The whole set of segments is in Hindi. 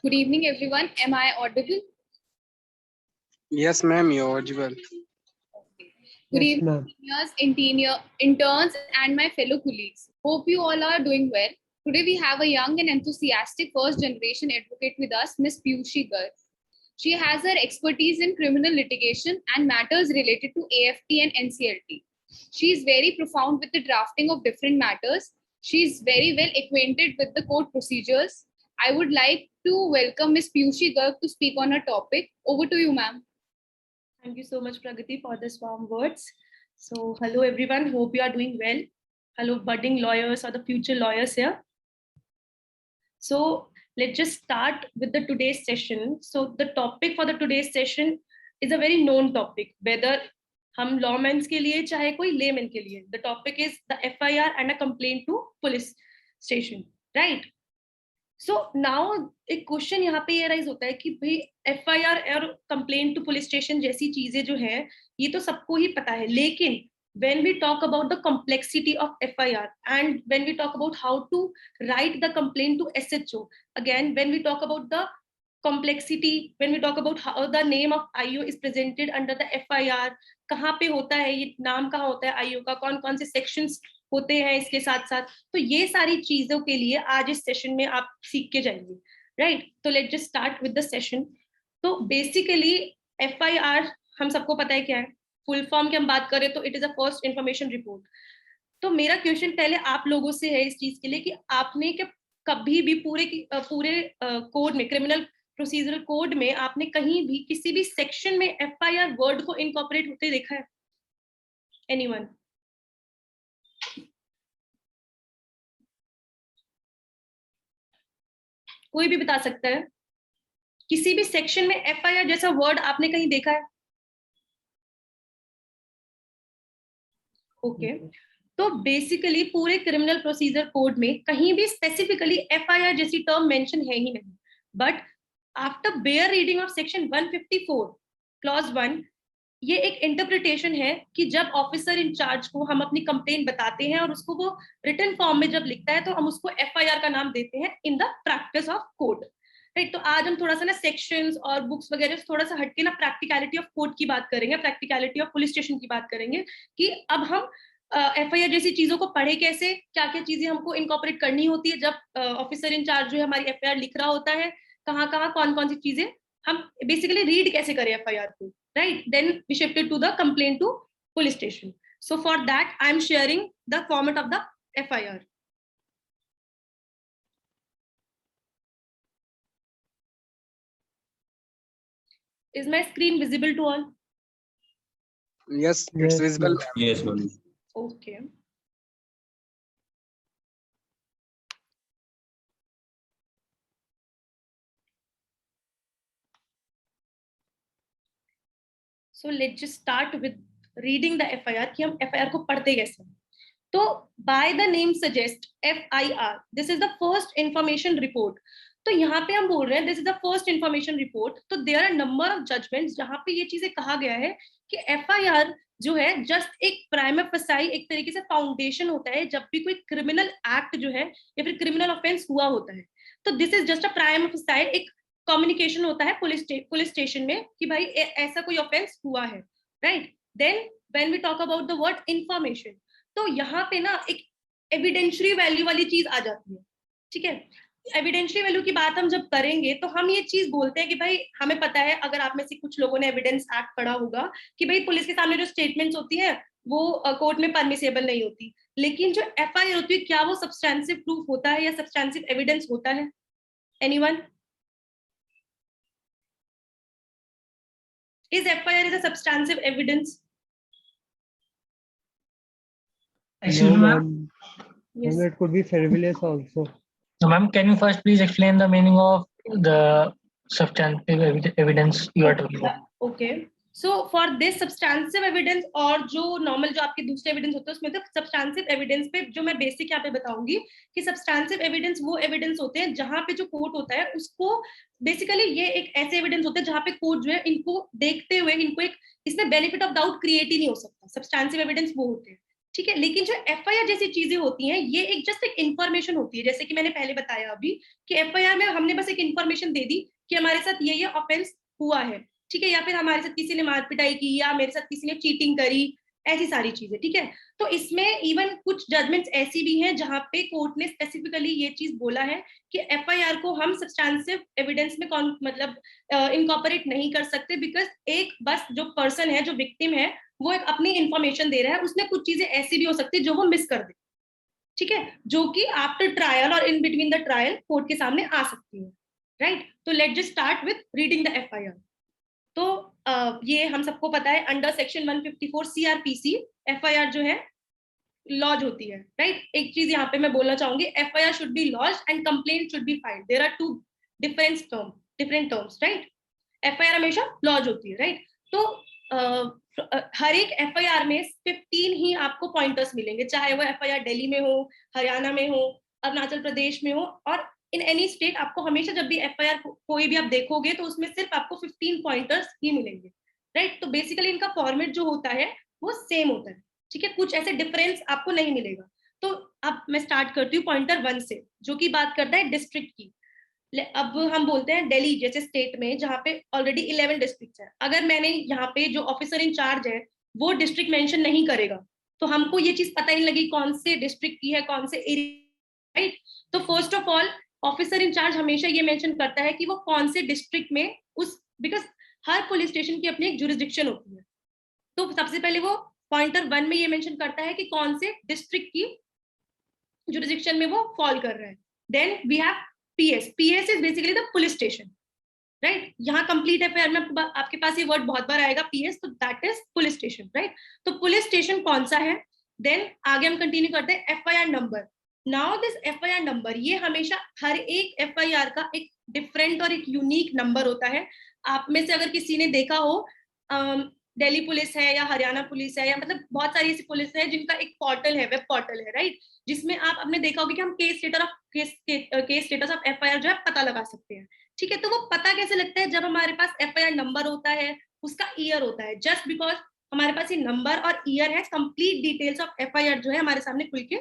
Good evening, everyone. Am I audible? Yes, ma'am, you're audible. Good Yes, evening, ma'am. seniors, interns, and my fellow colleagues. Hope you all are doing well. Today, we have a young and enthusiastic first generation advocate with us, Ms. Piyushi Garg. She has her expertise in criminal litigation and matters related to AFT and NCLT. She is very profound with the drafting of different matters. She is very well acquainted with the court procedures. I would like to welcome Ms. Piyushi Garg to speak on her topic. Over to you, ma'am. Thank you so much, Pragati, for this warm words. So, hello everyone. Hope you are doing well. Hello, budding lawyers or the future lawyers here. So, let's just start with the today's session. So, the topic for the today's session is a very known topic, whether हम lawmen के लिए चाहे कोई layman के लिए. The topic is the FIR and a complaint to police station, right? So now एक क्वेश्चन यहाँ पे ये राइज होता है कि भाई एफआईआर और कंप्लेंट टू पुलिस स्टेशन जैसी चीजें जो है ये तो सबको ही पता है, लेकिन when we talk about the complexity of FIR and when we talk about how to write the complaint to SHO, again when we talk about the complexity, when we talk about how the name of IO is presented under the FIR, कहाँ पे होता है ये नाम, कहाँ होता है IO का, कौन कौन से सेक्शंस होते हैं इसके साथ साथ, तो ये सारी चीजों के लिए आज इस सेशन में आप सीख के जाएंगे, राइट? तो let's just start with the session. तो बेसिकली FIR हम सबको पता है क्या है. फुल फॉर्म की हम बात करें तो it is a first information report. तो मेरा क्वेश्चन पहले आप लोगों से है इस चीज के लिए कि आपने कभी भी पूरे कोड में, क्रिमिनल प्रोसीजरल कोड में, आपने कहीं भी किसी भी सेक्शन में FIR वर्ड को इनकॉर्पोरेट होते देखा है? एनीवन? कोई भी बता सकता है किसी भी सेक्शन में FIR जैसा वर्ड आपने कहीं देखा है? ओके. तो बेसिकली पूरे क्रिमिनल प्रोसीजर कोड में कहीं भी स्पेसिफिकली FIR जैसी टर्म मेंशन है ही नहीं. But after bare reading of section 154 clause 1, ये एक इंटरप्रिटेशन है कि जब ऑफिसर इंचार्ज को हम अपनी कंप्लेंट बताते हैं और उसको वो रिटन फॉर्म में जब लिखता है तो हम उसको FIR का नाम देते हैं in the practice of court, right? तो आज हम थोड़ा सा ना सेक्शंस और बुक्स वगैरह से थोड़ा सा हटके ना प्रैक्टिकलिटी ऑफ कोर्ट की बात करेंगे, प्रैक्टिकलिटी ऑफ पुलिस स्टेशन की बात करेंगे कि अब हम FIR जैसी चीजों को पढ़े कैसे, क्या क्या चीजें हमको इनकॉर्पोरेट करनी होती है जब ऑफिसर इंचार्ज जो है हमारी FIR लिख रहा होता है, कहाँ कहाँ कौन कौन सी चीजें हम बेसिकली रीड कैसे करें FIR को, right? Then we shifted to the complaint to police station. So for that, I am sharing the format of the FIR. Is my screen visible to all? Yes, it's visible. Yes, ma'am. Okay. So let's just start with reading the FIR कि हम FIR को पढ़ते कैसे. तो by the name suggest FIR, this is the first information report. तो यहाँ पे हम बोल रहे हैं this is the first information report. तो there are number of judgments जहाँ पे ये चीजें कहा गया है कि FIR जो है जस्ट एक प्राइमा फसाई, एक तरीके से फाउंडेशन होता है जब भी कोई क्रिमिनल एक्ट जो है या फिर क्रिमिनल ऑफेंस हुआ होता है. तो this is just a prima फसाई, एक कम्युनिकेशन होता है पुलिस स्टेशन में कि भाई ऐसा कोई ऑफेंस हुआ है, right? Then when we talk about the word information, तो यहाँ पे ना एक एविडेंशियरी वैल्यू वाली चीज आ जाती है, ठीक है? एविडेंशियरी वैल्यू की बात हम जब करेंगे तो हम ये चीज बोलते हैं कि भाई हमें पता है, अगर आप में से कुछ लोगों ने एविडेंस एक्ट पढ़ा होगा कि भाई पुलिस के सामने जो स्टेटमेंट्स होती है वो कोर्ट में परमिसेबल नहीं होती, लेकिन जो FIR होती है क्या वो सब्सटेंसिव प्रूफ होता है या सब्सटेंसिव एविडेंस होता है? Anyone? Is FIR is a substantive evidence? No, ma'am. Yes. Ma'am, it could be frivolous also. So, ma'am, can you first please explain the meaning of the substantive evidence you are talking about? Okay. So for this substantive evidence और जो normal जो आपके दूसरे evidence होते हैं उसमें तो substantive evidence पे जो मैं basic यहाँ पे बताऊंगी कि substantive evidence वो evidence होते हैं जहाँ पे जो कोर्ट होता है उसको बेसिकली ये एक ऐसे evidence होते हैं जहाँ पे कोर्ट जो है इनको देखते हुए इनको एक इसमें benefit of doubt create ही नहीं हो सकता. Substantive evidence वो होते हैं, ठीक है। लेकिन जो एफआईआर जैसी चीजें होती हैं, ये एक जस्ट एक इंफॉर्मेशन होती है, जैसे कि मैंने पहले बताया अभी कि एफआईआर में हमने बस एक इंफॉर्मेशन दे दी कि हमारे साथ ये ऑफेंस हुआ है, ठीक है, या फिर हमारे साथ किसी ने मार पिटाई की, या मेरे साथ किसी ने चीटिंग करी, ऐसी सारी चीजें, ठीक है। तो इसमें इवन कुछ जजमेंट्स ऐसी भी हैं जहां पे कोर्ट ने स्पेसिफिकली ये चीज बोला है कि एफआईआर को हम सब्सटेंसिव एविडेंस में मतलब इनकॉर्पोरेट नहीं कर सकते, बिकॉज एक बस जो पर्सन है, जो विक्टिम है, वो एक अपनी इंफॉर्मेशन दे रहा है, उसमें कुछ चीजें ऐसी भी हो सकती है जो वो मिस कर दे, ठीक है, जो कि आफ्टर ट्रायल और in between the trial court के सामने आ सकती है, राइट। तो let just start with reading the FIR. तो ये हम सबको पता है, अंडर सेक्शन 154 सीआरपीसी एफआईआर जो है लॉज होती है, राइट। एक चीज यहाँ पे मैं बोलना चाहूंगी, FIR should be lodge and complaint should be filed, there are two different terms, right. FIR हमेशा लॉज होती है, राइट। तो हर एक एफआईआर में 15 ही आपको पॉइंटर्स मिलेंगे, चाहे वो एफआईआर दिल्ली में हो, हरियाणा में हो, अरुणाचल प्रदेश में हो, और इन एनी स्टेट आपको हमेशा जब भी एफआईआर कोई भी आप देखोगे तो उसमें सिर्फ आपको 15 पॉइंटर्स ही मिलेंगे, राइट। तो बेसिकली इनका फॉर्मेट जो होता है वो सेम होता है, ठीक है, कुछ ऐसे डिफरेंस आपको नहीं मिलेगा। तो अब मैं स्टार्ट करती हूँ पॉइंटर 1 से, जो कि बात करता है डिस्ट्रिक्ट की। अब हम बोलते हैं दिल्ली जैसे स्टेट में जहाँ पे ऑलरेडी 11 डिस्ट्रिक्ट है, अगर मैंने यहाँ पे जो ऑफिसर इन चार्ज है वो डिस्ट्रिक्ट मेंशन नहीं करेगा तो हमको ये चीज पता ही नहीं लगी कौन से डिस्ट्रिक्ट की है, कौन से एरिया, राइट। तो first of all officer in charge हमेशा ये मेंशन करता है कि वो कौन से डिस्ट्रिक्ट में उस, बिकॉज हर पुलिस स्टेशन की अपनी एक जुरिस्डिक्शन होती है। तो सबसे पहले वो पॉइंटर 1 में ये मेंशन करता है कि कौन से डिस्ट्रिक्ट की जुरिस्डिक्शन में वो फॉल कर रहा है। Then we have PS. PS is basically the police station, right. यहाँ कंप्लीट एफआईआर में आपके पास ये वर्ड बहुत बार आएगा पीएस, तो that is police station, right. तो पुलिस स्टेशन कौन सा है। देन आगे हम कंटिन्यू करते हैं FIR number. Now this FIR number, ये हमेशा हर एक एफआईआर का एक डिफरेंट और एक यूनिक नंबर होता है। आप में से अगर किसी ने देखा हो, दिल्ली पुलिस है या हरियाणा पुलिस है, या मतलब बहुत सारी ऐसी पुलिस है जिनका एक पोर्टल है, वेब पोर्टल है, राइट, जिसमें आप आपने देखा होगा कि हम केस स्टेटस ऑफ एफआईआर जो है पता लगा सकते हैं, ठीक है। तो वो पता कैसे लगता है, जब हमारे पास एफआईआर नंबर होता है, उसका ईयर होता है, जस्ट बिकॉज हमारे पास ये नंबर और ईयर है, कंप्लीट डिटेल्स ऑफ एफआईआर जो है हमारे सामने खुल के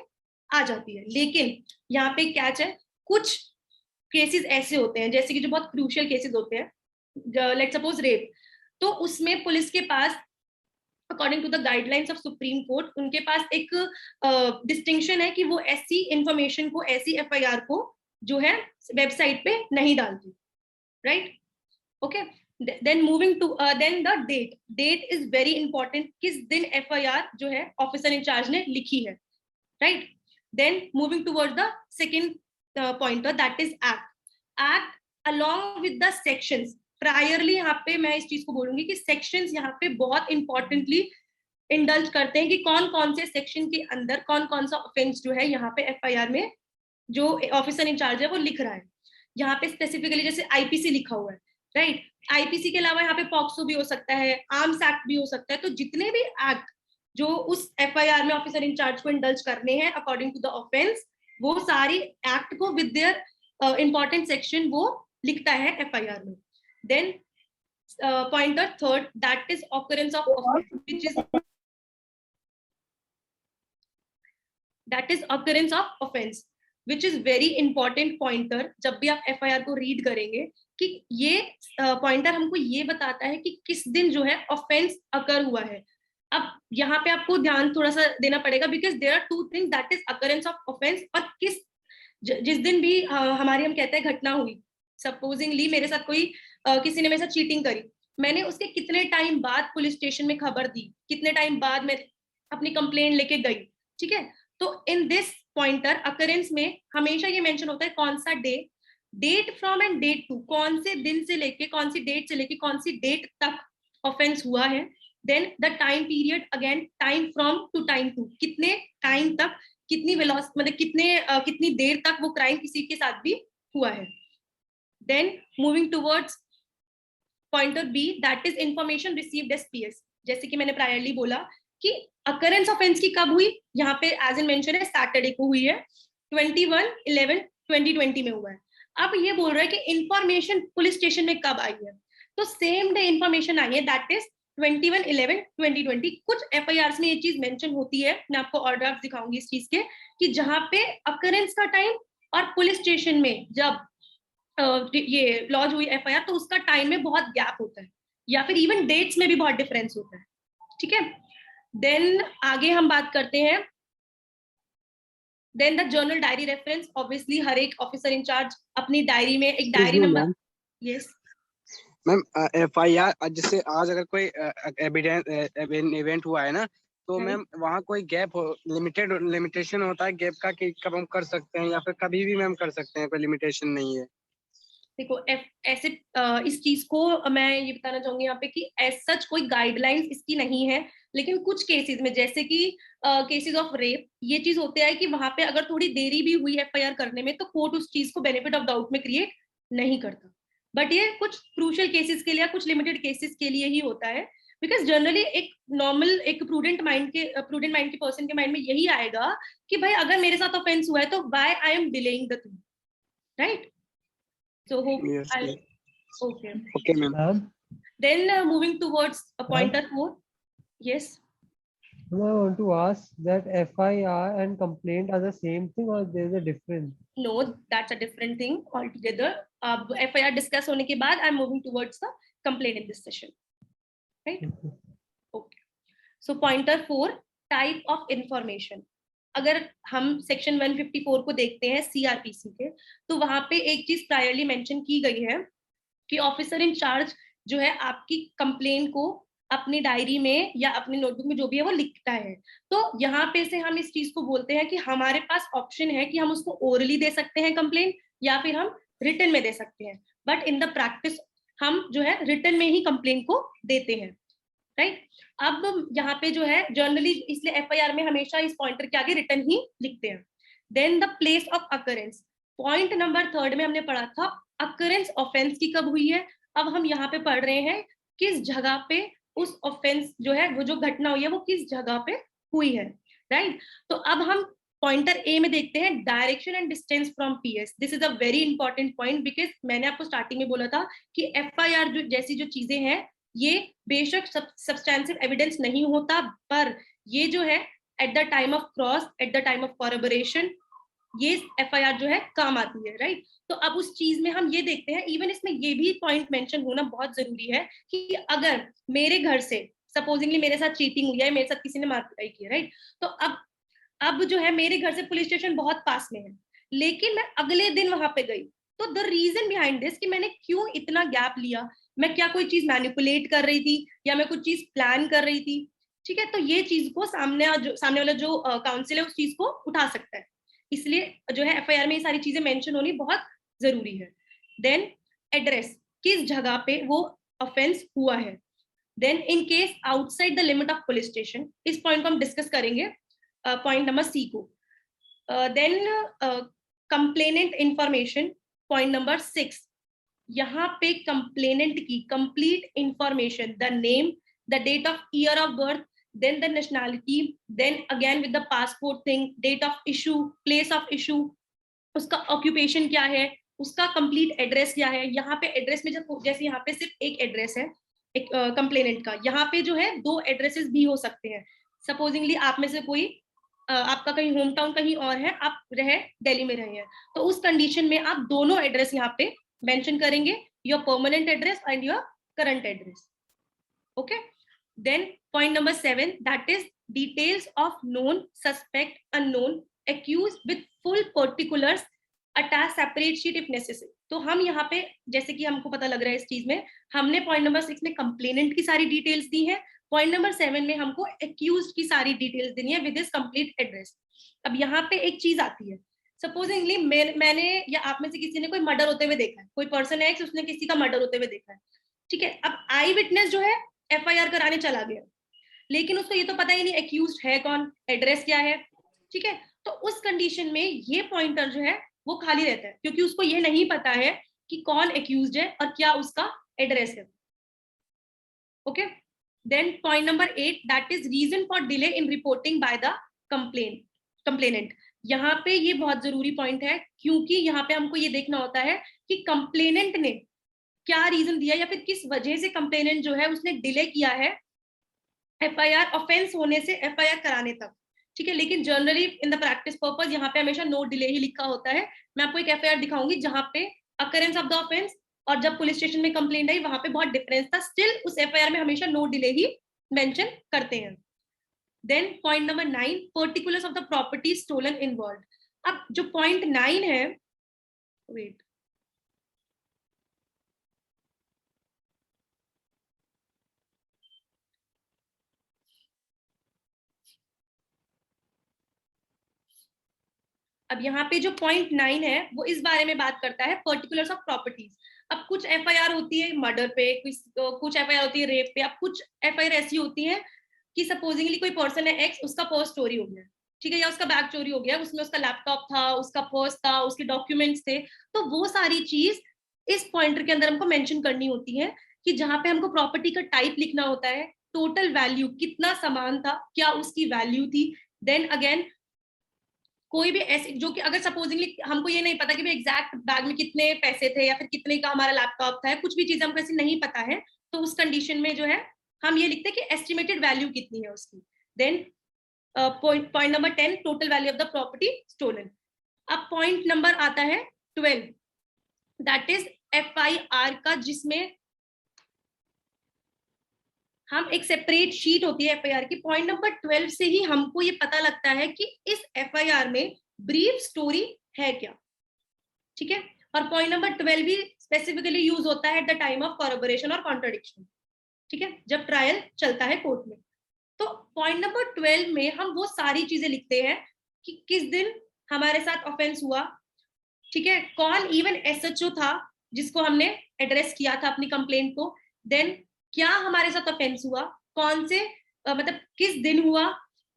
आ जाती है। लेकिन यहाँ पे कैच है, कुछ केसेस ऐसे होते हैं जैसे कि जो बहुत क्रूशियल केसेस होते हैं, लेट्स सपोज रेप, तो उसमें पुलिस के पास according to the guidelines of Supreme Court उनके पास एक डिस्टिंक्शन है कि वो ऐसी इंफॉर्मेशन को, ऐसी एफआईआर को जो है वेबसाइट पे नहीं डालती, right, okay. Then moving to then the date is very important, किस दिन एफआईआर जो है ऑफिसर इंचार्ज ने लिखी है, right. Then moving towards the second pointer, that is act along with the sections. Priorly यहाँ पे मैं इस चीज को बोलूंगी कि सेक्शंस यहाँ पे बहुत इंपॉर्टेंटली इंडल्ज करते हैं कि कौन कौन से सेक्शन के अंदर कौन कौन सा ऑफेंस जो है यहाँ पे एफआईआर में जो ऑफिसर इंचार्ज है वो लिख रहा है। यहाँ पे स्पेसिफिकली जैसे आईपीसी लिखा हुआ है, राइट। आईपीसी के अलावा यहाँ पे पॉक्सो भी हो सकता है, आर्म्स एक्ट भी हो सकता है। तो जितने भी एक्ट जो उस एफआईआर में ऑफिसर इंचार्ज को इंडल्ज करने हैं अकॉर्डिंग टू द ऑफेंस, वो सारी एक्ट को विद देयर इंपॉर्टेंट सेक्शन वो लिखता है एफआईआर में। Then pointer third, that is occurrence of offense, which is very important pointer। जब भी आप एफआईआर को रीड करेंगे कि ये पॉइंटर हमको ये बताता है कि किस दिन जो है ऑफेंस अकर हुआ है। अब यहाँ पे आपको ध्यान थोड़ा सा देना पड़ेगा, because there are two things, that is occurrence of offence और जिस दिन भी हमारी हम कहते हैं घटना हुई, सपोजिंगली मेरे साथ कोई किसी ने मेरे साथ चीटिंग करी, मैंने उसके कितने टाइम बाद पुलिस स्टेशन में खबर दी, कितने टाइम बाद मैं अपनी कंप्लेंट लेके गई, ठीक है। तो इन दिस पॉइंटर अकरेंस में हमेशा ये मेंशन होता है कौन सा date from and date to, कौन से दिन से लेके कौन सी डेट से लेके कौन सी डेट तक ऑफेंस हुआ है। Then the time period, again time from to time to, कितने टाइम तक, कितनी वेलोसिटी, मतलब कितनी देर तक वो क्राइम किसी के साथ भी हुआ है। Then moving towards pointer B, that is information received as PS. जैसे कि मैंने प्रायरली बोला कि अकरेंस ऑफेंस की कब हुई, यहाँ पे एज इन मेंशन है सैटरडे को हुई है, 21/11/2020 में हुआ है। अब ये बोल रहा है कि इंफॉर्मेशन पुलिस स्टेशन में कब आई है, तो सेम डे इंफॉर्मेशन आई है, दैट इज 21/11/2020 कुछ FIRs में ये चीज मेंशन होती है, मैं आपको और ड्राफ्ट दिखाऊंगी इस चीज के, कि जहां पे अकरेंस का टाइम और पुलिस स्टेशन में जब ये लॉन्च हुई FIR तो उसका टाइम में बहुत गैप होता है, या फिर इवन डेट्स में भी बहुत डिफरेंस होता है, ठीक है। देन आगे हम बात करते हैं, then the general diary reference, obviously हर एक ऑफिसर इंचार्ज अपनी डायरी में एक diary number, yes ma'am FIR जैसे आज अगर कोई एविडेंस इवेंट हुआ है ना, तो मैम वहाँ कोई गैप लिमिटेशन होता है गैप का कि कब हम कर सकते हैं या फिर कभी भी मैम कर सकते हैं, कोई लिमिटेशन नहीं है? देखो ऐसे इस चीज को मैं ये बताना चाहूंगी यहाँ पे कि एज सच कोई गाइडलाइंस इसकी नहीं है, लेकिन कुछ केसेस में जैसे कि केसेस ऑफ रेप ये चीज होते हैं कि वहां पे अगर थोड़ी देरी भी हुई FIR करने में तो कोर्ट उस चीज को बेनिफिट ऑफ डाउट में क्रिएट नहीं करता, बट ये कुछ क्रूशियल केसेस के लिए या कुछ लिमिटेड केसेस के लिए ही होता है, बिकॉज जनरली एक नॉर्मल एक प्रूडेंट माइंड के पर्सन के माइंड में यही आएगा कि भाई अगर मेरे साथ ऑफेंस हुआ है तो why I am delaying the thing, right? So hope Yes, I'll, yes. okay. Okay, ma'am. Ma'am, Then moving towards pointer 4. Yes. I want to ask that FIR and complaint are the same thing or there is a difference? No, that's a different thing altogether. अब FIR discuss होने के बाद I'm moving towards the complaint in this session. Right? Okay. So pointer 4, type of information. अगर हम सेक्शन 154 को देखते हैं CRPC के, तो वहां पे एक चीज प्रायरली मेंशन की गई है कि ऑफिसर इंचार्ज जो है आपकी कंप्लेन को अपनी डायरी में या अपनी नोटबुक में जो भी है वो लिखता है। तो यहाँ पे से हम इस चीज को बोलते हैं कि हमारे पास ऑप्शन है कि हम उसको ओरली दे सकते हैं कंप्लेन या फिर हम रिटन में दे सकते हैं, बट इन द प्रैक्टिस हम जो है रिटन में ही कंप्लेन को देते हैं, राइट? अब यहाँ पे जो है जनरली इसलिए FIR में हमेशा इस पॉइंटर के आगे रिटन ही लिखते हैं। Then the place of occurrence, point number 3 में हमने पढ़ा था अकरेंस ऑफेंस की कब हुई है, अब हम यहाँ पे पढ़ रहे हैं किस जगह पे उस ऑफेंस जो है वो जो घटना हुई है वो किस जगह पे हुई है, राइट? तो अब हम पॉइंटर A में देखते हैं direction and distance from PS। This is a very important point, because मैंने आपको स्टार्टिंग में बोला था कि FIR जो जैसी जो चीजें हैं ये बेशक सब्सटेंसिव एविडेंस नहीं होता, पर ये जो है at the time of cross, at the time of corroboration ये FIR जो है काम आती है, राइट? तो अब उस चीज में हम ये देखते हैं, इवन इसमें ये भी पॉइंट मेंशन होना बहुत जरूरी है कि अगर मेरे घर से सपोजिंगली मेरे साथ चीटिंग हुई है, मेरे साथ किसी ने मारपीटाई की है, राइट? तो अब जो है मेरे घर से पुलिस स्टेशन बहुत पास में है, लेकिन मैं अगले दिन वहां पे गई, तो द रीजन बिहाइंड दिस कि मैंने क्यों इतना गैप लिया, मैं क्या कोई चीज मैनिपुलेट कर रही थी या मैं कुछ चीज प्लान कर रही थी, ठीक है? तो ये चीज को सामने वाला जो काउंसिल है उस चीज को उठा सकता है, इसलिए जो है FIR में ये सारी चीजें मेंशन होनी बहुत जरूरी है। देन एड्रेस, किस जगह पे वो ऑफेंस हुआ है। Then in case outside the limit of police station, इस पॉइंट को हम डिस्कस करेंगे पॉइंट नंबर C को। Then complainant information, point number 6, यहाँ पे कंप्लेनेंट की complete information, the name, the date of year of birth, then the nationality, then again with the passport thing, date of issue, place of issue, उसका occupation क्या है, उसका complete address क्या है। यहाँ पे एड्रेस में जब जैसे यहाँ पे सिर्फ एक एड्रेस है एक कंप्लेनेंट का, यहाँ पे जो है 2 एड्रेसेस भी हो सकते हैं। सपोजिंगली आप में से कोई आपका कहीं होम टाउन कहीं और है, आप दिल्ली में रहे हैं, तो उस कंडीशन में आप दोनों एड्रेस यहाँ पे मेंशन करेंगे, your permanent address and your current address, okay? Then point number 7, that is details of known, suspect, unknown, accused with full particulars, attach separate sheet if necessary। तो हम यहाँ पे जैसे कि हमको पता लग रहा है इस चीज में, हमने पॉइंट नंबर 6 में कंप्लेनेंट की सारी डिटेल्स दी है, पॉइंट नंबर 7 में हमको एक्यूज्ड की सारी डिटेल्स देनी है विद हिज कंप्लीट एड्रेस। अब यहाँ पे एक चीज आती है, सपोजिंगली मैंने या आप में से किसी ने कोई मर्डर होते हुए देखा है, कोई पर्सन है उसने किसी का मर्डर होते हुए देखा है, ठीक है? अब आई विटनेस जो है FIR कराने चला गया, लेकिन उसको ये तो पता ही नहीं एक्यूज्ड है कौन, एड्रेस क्या है, ठीक है? तो उस कंडीशन में ये पॉइंटर जो है वो खाली रहता है, क्योंकि उसको ये नहीं पता है कि कौन एक्यूज्ड है और क्या उसका एड्रेस है, okay? Then point number 8, that is reason for delay in reporting by the complainant. यहाँ पे ये बहुत जरूरी पॉइंट है, क्योंकि यहाँ पे हमको ये देखना होता है कि कंप्लेनेंट ने क्या रीजन दिया या फिर किस वजह से कंप्लेनेंट जो है उसने डिले किया है FIR ऑफेंस होने से FIR कराने तक, ठीक है। लेकिन generally in the practice purpose यहाँ पे हमेशा नो डिले ही लिखा होता है। मैं आपको एक FIR दिखाऊंगी जहाँ पे अकरेंस ऑफ द ऑफेंस और जब पुलिस स्टेशन में कंप्लेंट आई वहां पे बहुत डिफरेंस था, स्टिल उस FIR में हमेशा नो डिले ही मेंशन करते हैं। Then point number 9, particulars of the property stolen involve. अब जो पॉइंट 9 है, वेट, अब यहाँ पे जो पॉइंट 9 है वो इस बारे में बात करता है पर्टिकुलर्स ऑफ प्रॉपर्टीज। अब कुछ FIR होती है मर्डर पे, कुछ FIR होती है रेप पे, अब कुछ FIR ऐसी होती है कि सपोजिंगली कोई पर्सन है एक्स, उसका पर्स चोरी हो गया, ठीक है, या उसका बैग चोरी हो गया, उसमें उसका लैपटॉप था, उसका पर्स था, उसके डॉक्यूमेंट्स थे, तो वो सारी चीज इस पॉइंटर के अंदर हमको मेंशन करनी होती है कि जहां पे हमको प्रॉपर्टी का टाइप लिखना होता है, टोटल वैल्यू कितना सामान था, क्या उसकी वैल्यू थी। देन अगेन कोई भी ऐसे जो कि अगर सपोजिंगली हमको ये नहीं पता कि एग्जैक्ट बैग में कितने पैसे थे या फिर कितने का हमारा लैपटॉप था, कुछ भी चीज हमको ऐसी नहीं पता है, तो उस कंडीशन में जो है हम ये लिखते हैं कि एस्टिमेटेड वैल्यू कितनी है उसकी। Then point number 10, total value of the property stolen. अब पॉइंट नंबर आता है 12, दैट इज FIR का, जिसमें हम एक सेपरेट शीट होती है FIR की। पॉइंट नंबर 12 से ही हमको ये पता लगता है कि इस FIR में ब्रीफ स्टोरी है क्या, ठीक है। और पॉइंट नंबर 12 भी स्पेसिफिकली यूज होता है एट द टाइम ऑफ कॉरबोरेशन और कॉन्ट्रडिक्शन, ठीक है, जब ट्रायल चलता है कोर्ट में। तो पॉइंट नंबर 12 में हम वो सारी चीजें लिखते हैं कि किस दिन हमारे साथ ऑफेंस हुआ, ठीक है, कौन इवन SHO था जिसको हमने एड्रेस किया था अपनी कंप्लेंट को, देन क्या हमारे साथ ऑफेंस हुआ, कौन से मतलब किस दिन हुआ,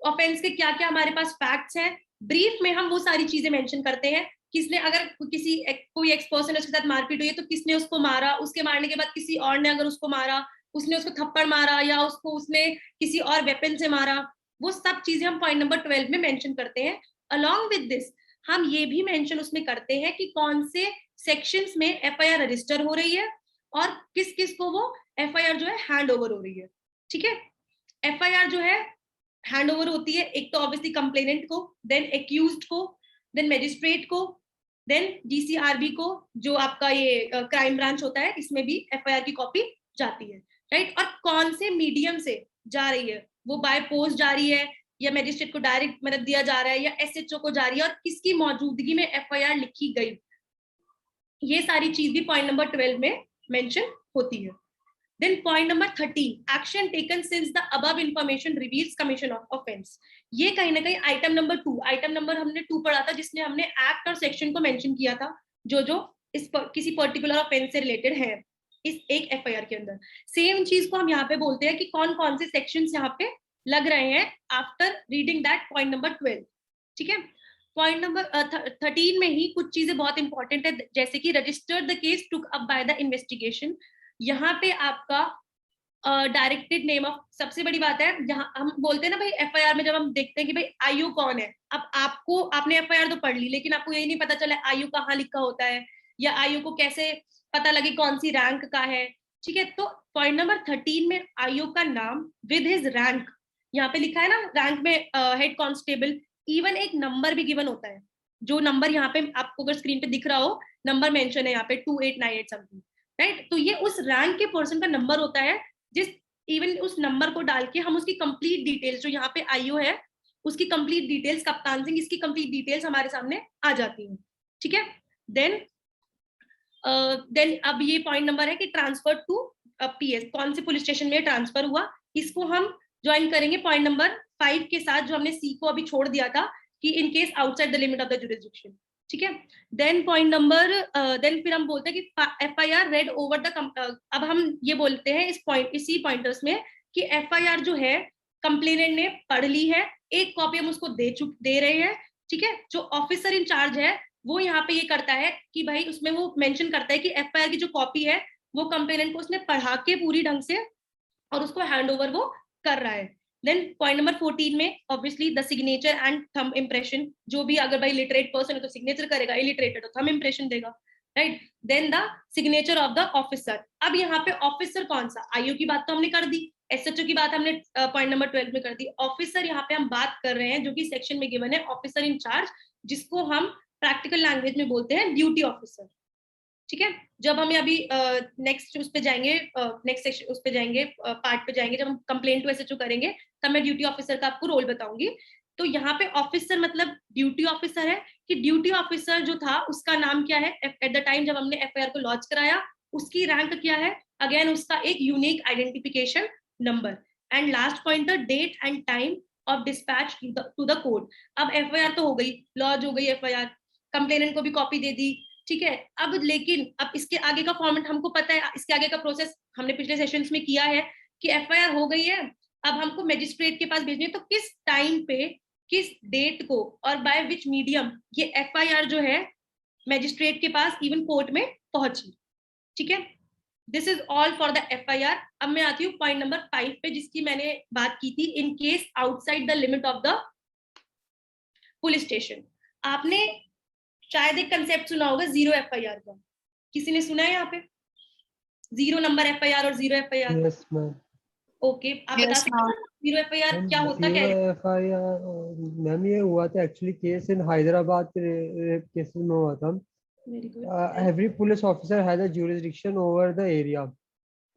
ऑफेंस के क्या क्या हमारे पास फैक्ट्स हैं। ब्रीफ में हम वो सारी चीजें मेंशन करते हैं, किसने, अगर कोई एक्स पर्सन उसके साथ मारपीट हुई है तो किसने उसको मारा, उसके मारने के बाद किसी और ने अगर उसको मारा, उसने उसको थप्पड़ मारा या उसने किसी और वेपन से मारा, वो सब चीजें हम पॉइंट नंबर 12 में मेंशन करते हैं। अलॉन्ग विद दिस हम ये भी मेंशन उसमें करते हैं कि कौन से सेक्शंस में FIR रजिस्टर हो रही है और किस किस को वो FIR जो है हैंड ओवर हो रही है, ठीक है। FIR जो है हैंड ओवर होती है एक तो ऑब्वियसली कंप्लेनेंट को, देन एक्यूज्ड को, देन मैजिस्ट्रेट को, देन DCRB को, जो आपका ये क्राइम ब्रांच होता है, इसमें भी FIR की कॉपी जाती है, राइट। और कौन से मीडियम से जा रही है, वो बाय पोस्ट जा रही है या मैजिस्ट्रेट को डायरेक्ट मतलब दिया जा रहा है या SHO को जा रही है, और किसकी मौजूदगी में FIR लिखी गई, ये सारी चीज भी पॉइंट नंबर 12 में मेंशन होती है। Then point number 13, action taken since the above information reveals commission of offense. ये कहीं ना कहीं आइटम नंबर 2, आइटम नंबर हमने 2 पढ़ा था जिसने हमने एक्ट और सेक्शन को मेंशन किया था जो किसी पर्टिकुलर ऑफेंस से रिलेटेड है इस एक FIR के अंदर। सेम चीज को हम यहाँ पे बोलते हैं कि कौन कौन से सेक्शंस यहाँ पे लग रहे हैं after reading that point number 12, ठीक है। पॉइंट नंबर 13 में ही कुछ चीजें बहुत इंपॉर्टेंट है, जैसे कि registered the case took up by the investigation. यहाँ पे आपका डायरेक्टेड नेम ऑफ, सबसे बड़ी बात है जहाँ हम बोलते हैं ना भाई FIR में जब हम देखते हैं कि भाई आयु कौन है, अब आपने FIR तो पढ़ ली लेकिन आपको यही नहीं पता चला आयु कहाँ लिखा होता है या आयु को कैसे पता लगे कौन सी रैंक का है, ठीक है। तो पॉइंट नंबर 13 में आयु का नाम विद हिज रैंक, यहाँ पे लिखा है ना रैंक में हेड कांस्टेबल, इवन एक नंबर भी गिवन होता है, जो नंबर यहाँ पे आपको अगर स्क्रीन पे दिख रहा हो, नंबर मेंशन है यहाँ पे 2898 समथिंग, राइट। तो ये उस रैंक के पर्सन का नंबर होता है, जिस इवन उस नंबर को डाल के हम उसकी कंप्लीट डिटेल्स, जो यहाँ पे आयु है उसकी कंप्लीट डिटेल्स, कप्तान सिंह इसकी कंप्लीट डिटेल्स हमारे सामने आ जाती हैं, ठीक है। देन अब ये पॉइंट नंबर है कि ट्रांसफर टू PS, कौन से पुलिस स्टेशन में ट्रांसफर हुआ, इसको हम ज्वाइन करेंगे पॉइंट नंबर 5 के साथ, जो हमने C को अभी छोड़ दिया था कि इन case outside the limit of the jurisdiction, ठीक है। देन पॉइंट नंबर देन फिर हम बोलते हैं कि FIR रेड ओवर द, अब हम ये बोलते हैं इसी पॉइंटर्स में कि FIR जो है कंप्लेनेंट ने पढ़ ली है, एक कॉपी हम उसको दे रहे हैं, ठीक है। जो ऑफिसर इन चार्ज है वो यहाँ पे ये करता है कि भाई उसमें वो मेंशन करता है कि FIR की जो कॉपी है वो कंप्लेनेंट को उसने पढ़ा के पूरी ढंग से और उसको हैंड ओवर वो कर रहा है। देन पॉइंट नंबर 14 में obviously the signature and thumb impression, जो भी अगर भाई लिटरेट पर्सन है तो सिग्नेचर करेगा, इलिटरेट है तो थंब इंप्रेशन देगा। Right, then the signature of the officer. अब यहाँ पे ऑफिसर कौन सा, आईओ की बात तो हमने कर दी, एसएचओ की बात हमने पॉइंट नंबर 12 में कर दी। ऑफिसर यहाँ पे हम बात कर रहे हैं जो कि सेक्शन में गिवन है, ऑफिसर इन चार्ज, जिसको हम प्रैक्टिकल लैंग्वेज में बोलते हैं ड्यूटी ऑफिसर। ठीक है, जब हमें अभी नेक्स्ट उस पे जाएंगे, नेक्स्ट सेक्शन उस पे जाएंगे, पार्ट पे जाएंगे, जब हम कंप्लेंट टू एसएचओ करेंगे तब मैं ड्यूटी ऑफिसर का आपको रोल बताऊंगी। तो यहाँ पे ऑफिसर मतलब ड्यूटी ऑफिसर है, कि ड्यूटी ऑफिसर जो था उसका नाम क्या है एट द टाइम जब हमने एफआईआर को लॉन्च कराया, उसकी रैंक क्या है, अगेन उसका एक unique identification number, and last point the date and time of dispatch to the court. अब एफआईआर तो हो गई, लॉन्च हो गई एफआईआर, कंप्लेनेंट को भी कॉपी दे दी, ठीक है। अब लेकिन अब इसके आगे का फॉर्मेट हमको पता है, इसके आगे का प्रोसेस हमने पिछले सेशंस में किया है कि एफआईआर हो गई है, अब हमको मजिस्ट्रेट के पास भेजनी है, तो किस टाइम पे, किस डेट को और बाय विच मीडियम ये एफआईआर जो है मजिस्ट्रेट के पास इवन कोर्ट में पहुंची। ठीक है, this is all for the FIR. अब मैं आती हूँ पॉइंट नंबर 5 पे, जिसकी मैंने बात की थी, इन case outside the limit of the police station. आपने शायद एक कंसेप्ट सुना होगा जीरो एफआईआर का, किसी ने सुना है यहाँ पे? जीरो नंबर एफआईआर और zero FIR. Yes ma'am. Okay, आप बता सकते हैं जीरो एफआईआर क्या होता है? जीरो एफआईआर मैम ये हुआ था actually, case in Hyderabad rape cases में हुआ था। Every police officer has a jurisdiction over the area.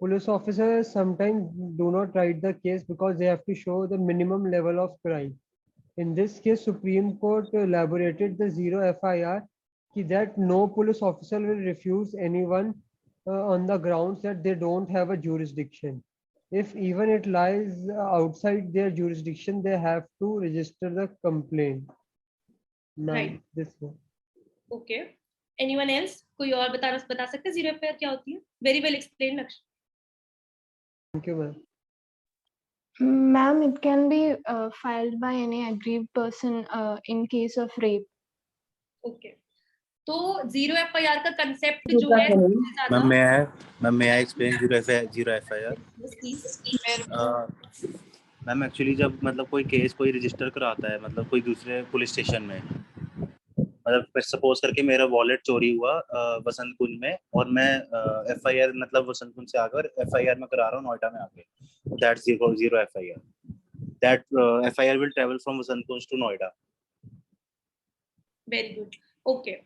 Police officers sometimes do not write the case because they have to show the minimum level of crime. In this case, Supreme Court elaborated the zero FIR that no police officer will refuse anyone on the grounds that they don't have a jurisdiction. If even it lies outside their jurisdiction, they have to register the complaint. Right. This one. Okay. Anyone else? कोई और बता सकते हैं जीरो एफआईआर क्या होती है? Very well explained, Laksh. Thank you, ma'am. Ma'am, it can be filed by any aggrieved person in case of rape. Okay. तो जीरो एफआईआर का कंसेप्ट जो है मैम मैं explain zero FIR. Ma'am actually जब मतलब कोई केस कोई रजिस्टर कराता है, मतलब कोई दूसरे पुलिस स्टेशन में, मतलब सपोज करके मेरा वॉलेट चोरी हुआ वसंत कुंज में, और मैं एफआईआर मतलब वसंत कुंज से आकर एफआईआर में करा रहा हूँ नोएडा में आके, that's zero FIR. That FIR will travel from Vasant Kunj to Noida. Very good, okay,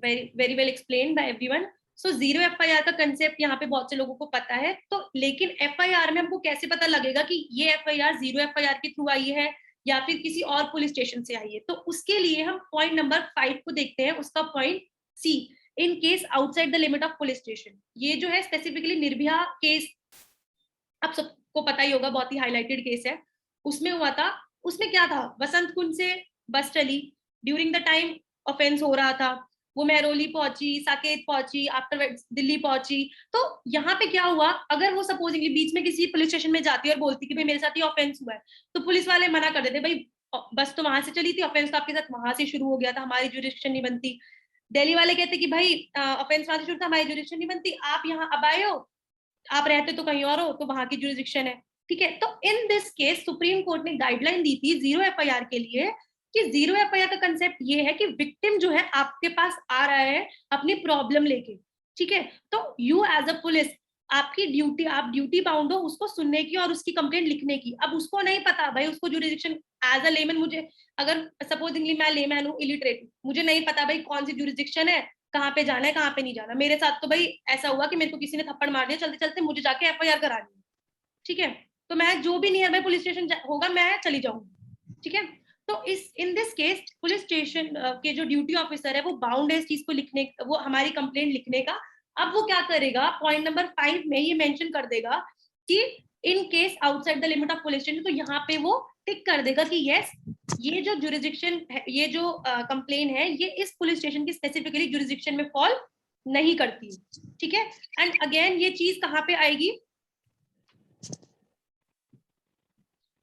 very well explained by everyone. So zero FIR का कंसेप्ट यहाँ पे बहुत से लोगों को पता है, तो लेकिन एफआईआर में हमको कैसे पता लगेगा कि ये एफआईआर जीरो एफआईआर के थ्रू आई है या फिर किसी और पुलिस स्टेशन से आई है? तो उसके लिए हम पॉइंट नंबर 5 को देखते हैं, उसका point C, in case outside the limit of police station. ये जो है स्पेसिफिकली निर्भया केस, आप सबको पता ही होगा, बहुत ही हाईलाइटेड केस है, उसमें हुआ था। उसमें क्या था, वसंत कुंज से बस चली, ड्यूरिंग द टाइम ऑफेंस हो रहा था, वो महरौली पहुंची, साकेत पहुंची, आफ्टर दिल्ली पहुंची। तो यहाँ पे क्या हुआ, अगर वो सपोजिंगली बीच में किसी पुलिस स्टेशन में जाती और बोलती कि भाई मेरे साथ ये ऑफेंस हुआ है, तो पुलिस वाले मना कर देते, भाई बस तो वहां से चली थी, ऑफेंस तो आपके साथ वहां से शुरू हो गया था, हमारी जुरिस्डिक्शन नहीं बनती। दिल्ली वाले कहते कि भाई ऑफेंस वहां से शुरू था, हमारी जुरिस्डिक्शन नहीं बनती, आप यहाँ अब आए हो, आप रहते तो कहीं और हो, तो वहां की जुरिस्डिक्शन है। ठीक है, तो in this case supreme court ने गाइडलाइन दी थी जीरो एफआईआर के लिए, कि जीरो एफआईआर का कंसेप्ट ये है कि विक्टिम जो है आपके पास आ रहा है अपनी प्रॉब्लम लेके, ठीक है, तो यू एज अ पुलिस, आपकी ड्यूटी, आप ड्यूटी बाउंड हो उसको सुनने की और उसकी कंप्लेंट लिखने की। अब उसको नहीं पता भाई, उसको जुरिस्डिक्शन, एज अ लेमैन, मुझे अगर सपोजिंगली मैं लेमैन हूँ, इलिटरेट, मुझे नहीं पता भाई कौन सी जुरिस्डिक्शन है, कहाँ पे जाना है कहाँ पे नहीं जाना। मेरे साथ तो भाई ऐसा हुआ कि मेरे को किसी ने थप्पड़ मार दिया, चलते चलते मुझे जाके एफआईआर करानी है, ठीक है, तो मैं जो भी नियर बाय पुलिस स्टेशन होगा मैं चली जाऊंगी, ठीक है। तो in this case police station के जो ड्यूटी ऑफिसर है वो बाउंड है इस चीज को लिखने, वो हमारी कंप्लेंट लिखने का। अब वो क्या करेगा, पॉइंट नंबर 5 में ये मेंशन कर देगा कि इन case outside the limit of police station, तो यहाँ पे वो टिक कर देगा कि यस, ये जो जुरिस्डिक्शन है, ये जो कंप्लेन है, ये इस पुलिस स्टेशन की स्पेसिफिकली जुरिस्डिक्शन में फॉल नहीं करती, ठीक है। एंड अगेन ये चीज कहाँ पे आएगी,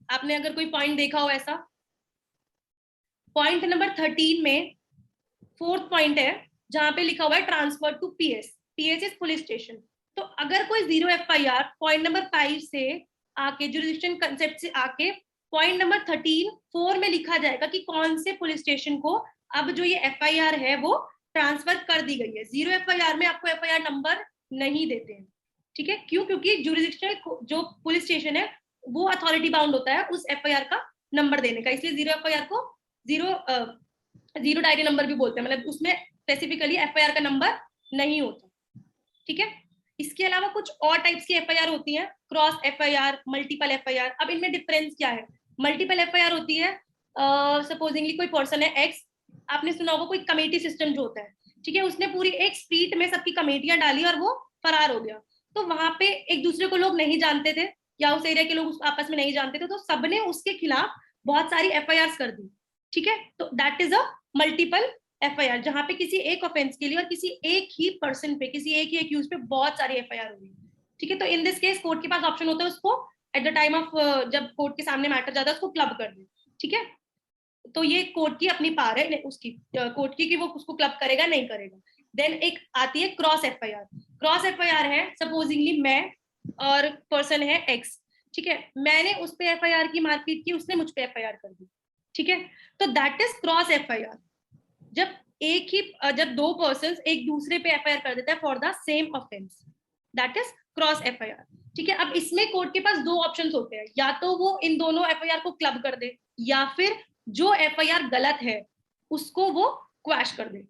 आपने अगर कोई पॉइंट देखा हो ऐसा, पॉइंट नंबर 13 में 4th पॉइंट है जहां पे लिखा हुआ है transfer to PS, PS is police station. तो अगर कोई जीरो एफआईआर पॉइंट नंबर 5 से आके, जुरिस्डिक्शन कंसेप्ट से आके, पॉइंट नंबर 13 4 में लिखा जाएगा कि कौन से पुलिस स्टेशन को अब जो ये एफआईआर है वो ट्रांसफर कर दी गई है। 0 FIR में आपको FIR नंबर नहीं देते हैं, ठीक है, क्यों? क्योंकि जुरिडिक्शनल जो पुलिस स्टेशन है वो अथॉरिटी बाउंड होता है उस FIR का नंबर देने का, इसलिए 0 FIR को जीरो डायरी नंबर भी बोलते हैं, मतलब उसमें स्पेसिफिकली FIR का नंबर नहीं होता, ठीक है। इसके अलावा कुछ और टाइप्स की FIR होती हैं, क्रॉस FIR, मल्टीपल FIR। अब इनमें डिफरेंस क्या है? मल्टीपल FIR होती है, सपोजिंगली कोई पर्सन है X, आपने सुना होगा कोई कमेटी सिस्टम जो होता है, ठीक है, उसने पूरी एक स्ट्रीट में सबकी कमेटियां डाली और वो फरार हो गया। तो वहां पे एक दूसरे को लोग नहीं जानते थे या उस एरिया के लोग आपस में नहीं जानते थे, तो सबने उसके खिलाफ बहुत सारी FIRs कर दी, ठीक है। तो that is a multiple FIR, जहां पे किसी एक ऑफेंस के लिए और किसी एक ही पर्सन पे, किसी एक ही एक्यूज पे बहुत सारी FIR हुई, ठीक है। तो इन दिस केस कोर्ट के पास ऑप्शन होता है उसको एट द टाइम ऑफ जब कोर्ट के सामने मैटर जाता है उसको क्लब कर दे, ठीक है। तो ये कोर्ट की अपनी पावर है उसकी, कोर्ट की कि वो उसको क्लब करेगा नहीं करेगा। देन एक आती है क्रॉस FIR। क्रॉस FIR है सपोजिंगली मैं और पर्सन है X, ठीक है, मैंने उस पे FIR की मारपीट की, उसने मुझ पे FIR कर दी, ठीक है। तो दैट इज क्रॉस FIR। जब दो पर्सन्स एक दूसरे पे FIR कर देता है for the same offence, that is cross FIR, ठीक है। अब इसमें कोर्ट के पास दो ऑप्शंस होते हैं, या तो वो इन दोनों FIR को क्लब कर दे या फिर जो FIR गलत है उसको वो क्वैश कर दे,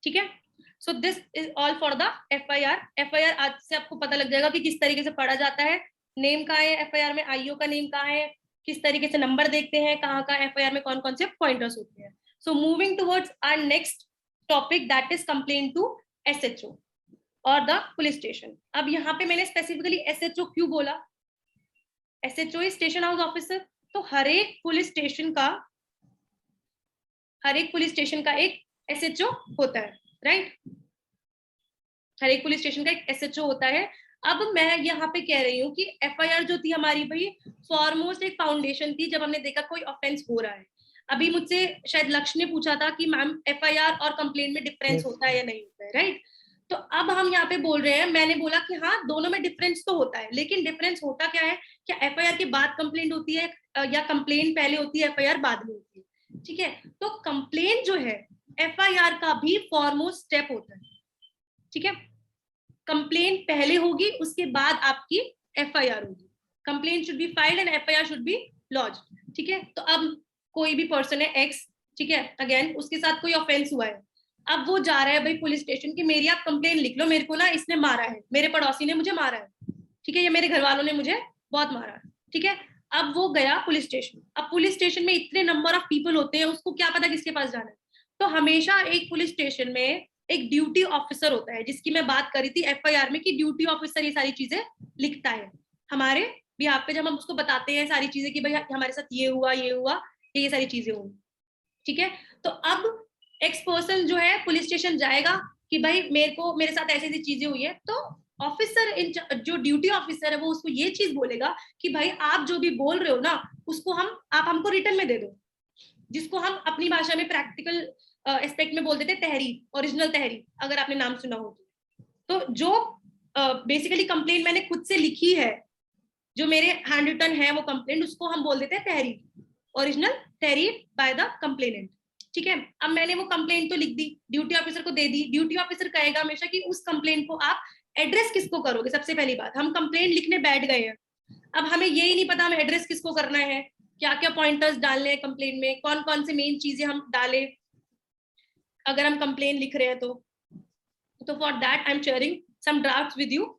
ठीक है। So this is all for the FIR। FIR आज से आपको पता लग जाएगा कि किस तरीके से पढ़ा जाता है, नेम कहाँ है FIR में, IO का नेम कहाँ है, किस तरीके से नंबर देखते हैं, कहाँ कहाँ FIR में कौन कौन से पॉइंटर्स होते हैं। So moving towards our next topic that is complaint to SHO और द पुलिस स्टेशन। अब यहाँ पे मैंने स्पेसिफिकली SHO क्यों बोला? SHO is station house officer. तो हर एक पुलिस स्टेशन का एक SHO होता है, राइट? हर एक पुलिस स्टेशन का एक SHO होता है। अब मैं यहाँ पे कह रही हूँ कि FIR जो थी हमारी भाई फॉरमोस्ट एक फाउंडेशन थी, जब हमने देखा कोई ऑफेंस हो रहा है। अभी मुझसे शायद लक्ष्य ने पूछा था कि मैम FIR और कंप्लेंट में डिफरेंस होता है या नहीं होता है, राइट? तो अब हम यहाँ पे बोल रहे हैं, मैंने बोला कि हाँ दोनों में डिफरेंस तो होता है, लेकिन डिफरेंस होता क्या है? क्या FIR के बाद कंप्लेंट होती है या कंप्लेंट पहले होती है, FIR बाद में होती है, ठीक है। तो कंप्लेंट जो है FIR का भी फॉरमोस्ट स्टेप होता है, ठीक है। कंप्लेंट पहले होगी, उसके बाद आपकी FIR होगी। Complaint should be filed and FIR should be lodged, ठीक है। तो अब कोई भी पर्सन है X, ठीक है, अगेन उसके साथ कोई ऑफेंस हुआ है, अब वो जा रहा है भाई पुलिस स्टेशन कि मेरी आप कंप्लेंट लिख लो, मेरे को ना इसने मारा है, मेरे पड़ोसी ने मुझे मारा है, ठीक है, या मेरे घर वालों ने मुझे बहुत मारा है, ठीक है। अब वो गया पुलिस स्टेशन। अब पुलिस स्टेशन में इतने नंबर ऑफ पीपल होते हैं, उसको क्या पता किसके पास जाना है। तो हमेशा एक पुलिस स्टेशन में एक ड्यूटी ऑफिसर होता है, जिसकी मैं बात करी थी FIR में कि ड्यूटी ऑफिसर ये सारी चीजें लिखता है हमारे बिहाफ पे, जब हम उसको बताते हैं सारी चीजें कि भाई हमारे साथ ये हुआ ये सारी चीजें हुई, ठीक है। तो अब एक्स पर्सन जो है पुलिस स्टेशन जाएगा कि भाई मेरे साथ ऐसी ऐसी चीजें हुई है, तो ऑफिसर जो ड्यूटी ऑफिसर है वो उसको ये चीज बोलेगा कि भाई आप जो भी बोल रहे हो ना उसको आप हमको रिटर्न में दे दो, जिसको हम अपनी भाषा में प्रैक्टिकल एस्पेक्ट में बोल देते हैं तहरीर, ओरिजिनल तहरीर, अगर आपने नाम सुना हो तो जो बेसिकली कंप्लेंट मैंने खुद से लिखी है, जो मेरे हैंड रिटन है वो कंप्लेंट, उसको हम बोल देते हैं तहरीर, ओरिजिनल तहरीर बाय द कंप्लेनेंट, ठीक है। अब मैंने वो कंप्लेंट तो लिख दी, ड्यूटी ऑफिसर को दे दी। ड्यूटी ऑफिसर कहेगा हमेशा कि उस कंप्लेंट को आप एड्रेस किसको करोगे। सबसे पहली बात, हम कंप्लेंट लिखने बैठ गए हैं, अब हमें यही नहीं पता हमें एड्रेस किसको करना है, क्या क्या पॉइंटर्स डालने हैं कंप्लेंट में, कौन कौन से मेन चीजें हम डालें अगर हम कंप्लेंट लिख रहे हैं। तो for that I am sharing some drafts with you.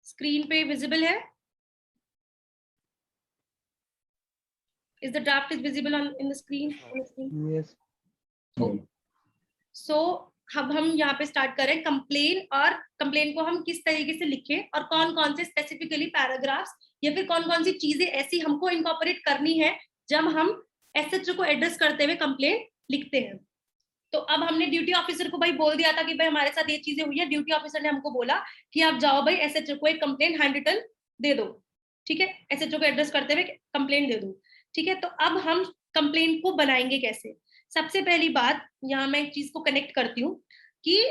Screen पे विजिबल है? Is the draft is visible in the screen? Yes. So अब हम यहाँ पे स्टार्ट करें कंप्लेन, और कंप्लेन को हम किस तरीके से लिखें और कौन कौन से स्पेसिफिकली पैराग्राफ्स या फिर कौन कौन सी चीजें ऐसी हमको इनकॉर्पोरेट करनी है जब हम SHO को एड्रेस करते हुए कंप्लेन लिखते हैं। तो अब हमने ड्यूटी ऑफिसर को भाई बोल दिया था कि भाई हमारे साथ ये चीजें हुई है, ड्यूटी ऑफिसर ने हमको बोला कि आप जाओ भाई एसएचओ को एक कंप्लेंट हैंड रिटन दे दो, ठीक है, एसएचओ को एड्रेस करते हुए कंप्लेंट दे दो, ठीक है। तो अब हम कंप्लेंट को बनाएंगे कैसे? सबसे पहली बात, यहाँ मैं एक चीज को कनेक्ट करती हूँ कि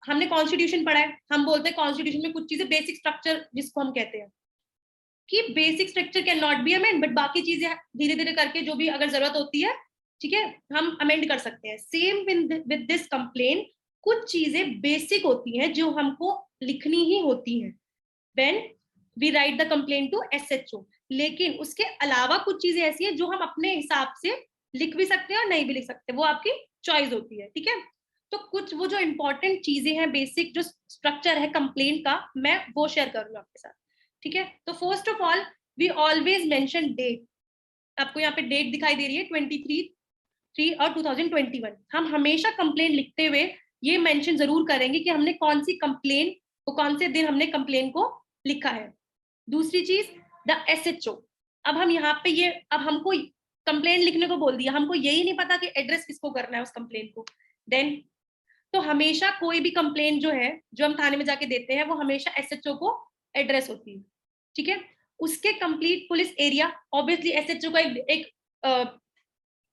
हमने कॉन्स्टिट्यूशन पढ़ा है, हम बोलते हैं कॉन्स्टिट्यूशन में कुछ चीजें बेसिक स्ट्रक्चर जिसको हम कहते हैं कि basic structure can not be amend, but बाकी चीजें धीरे धीरे करके जो भी अगर जरूरत होती है, ठीक है, हम अमेंड कर सकते हैं। सेम विद दिस कंप्लेंट, कुछ चीजें बेसिक होती हैं जो हमको लिखनी ही होती हैं when we write the complaint to SHO, लेकिन उसके अलावा कुछ चीजें ऐसी हैं जो हम अपने हिसाब से लिख भी सकते हैं और नहीं भी लिख सकते, वो आपकी चॉइस होती है, ठीक है। तो कुछ वो जो इंपॉर्टेंट चीजें हैं, बेसिक जो स्ट्रक्चर है कंप्लेंट का, मैं वो शेयर करूंगा आपके साथ, ठीक है। तो first of all we always mention date, आपको यहाँ पे डेट दिखाई दे रही है 23/3 और 2021। हम हमेशा कंप्लेंट लिखते हुए ये मेंशन जरूर करेंगे कि हमने कौन सी कंप्लेंट, तो कौन से दिन हमने कंप्लेंट को लिखा है। दूसरी चीज, द एसएचओ। अब हम यहाँ पे ये, अब हमको कंप्लेंट लिखने को बोल दिया, हमको यही नहीं पता कि एड्रेस किसको करना है उस कंप्लेंट को, देन तो हमेशा कोई भी कंप्लेंट जो है, जो हम थाने में जाके देते हैं, वो हमेशा एसएचओ को एड्रेस होती है, ठीक है। उसके complete police area, obviously SHO का एक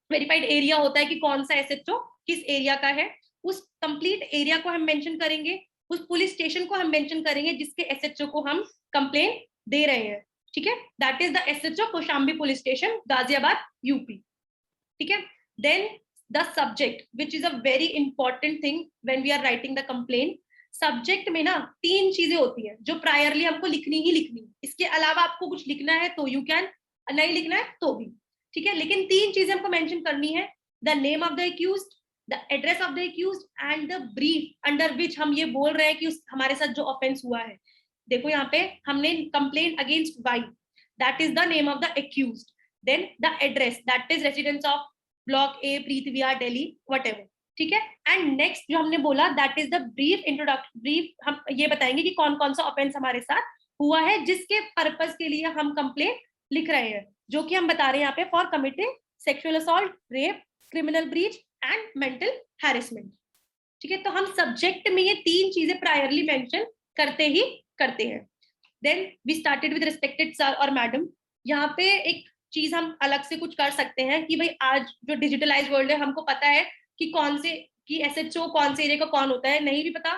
वेरीफाइड एरिया होता है कि कौन सा एसएचओ किस एरिया का है, उस कंप्लीट एरिया को हम मेंशन करेंगे, उस पुलिस स्टेशन को हम मेंशन करेंगे जिसके एसएचओ को हम कंप्लेंट दे रहे हैं, ठीक है। That is the SHO Kaushambi police station, Ghaziabad, UP, ठीक है। Then the subject, which is a very important thing when we are writing the complaint. Subject में ना 3 चीजें होती हैं जो प्रायरली हमको लिखनी ही लिखनी, इसके अलावा आपको कुछ लिखना है तो यू कैन, नहीं लिखना है तो भी, ठीक है। लेकिन 3 चीजें हमको मेंशन करनी है, the name of the accused, the address of the accused and the brief under which हम ये बोल रहे हैं कि हमारे साथ जो ऑफेंस हुआ है। देखो यहाँ पे हमने complaint against Y, that is the name of the accused, then the address, that is residence of block A, Preet Vihar, Delhi, whatever, ठीक है। एंड नेक्स्ट जो हमने बोला, that is the brief introduction, brief हम ये बताएंगे कि कौन कौन सा ऑफेंस हमारे साथ हुआ है जिसके पर्पस के लिए हम कंप्लेंट लिख रहे हैं, जो कि हम बता रहे हैं यहाँ पे for committing sexual assault, rape, criminal breach and mental harassment, ठीक है। तो हम सब्जेक्ट में ये 3 चीजें प्रायरली मेंशन करते ही करते हैं। Then we started with respected sir और मैडम। यहाँ पे एक चीज हम अलग से कुछ कर सकते हैं कि भाई आज जो डिजिटलाइज वर्ल्ड है, हमको पता है कि कौन से कि एसएचओ कौन से एरिया का कौन होता है, नहीं भी पता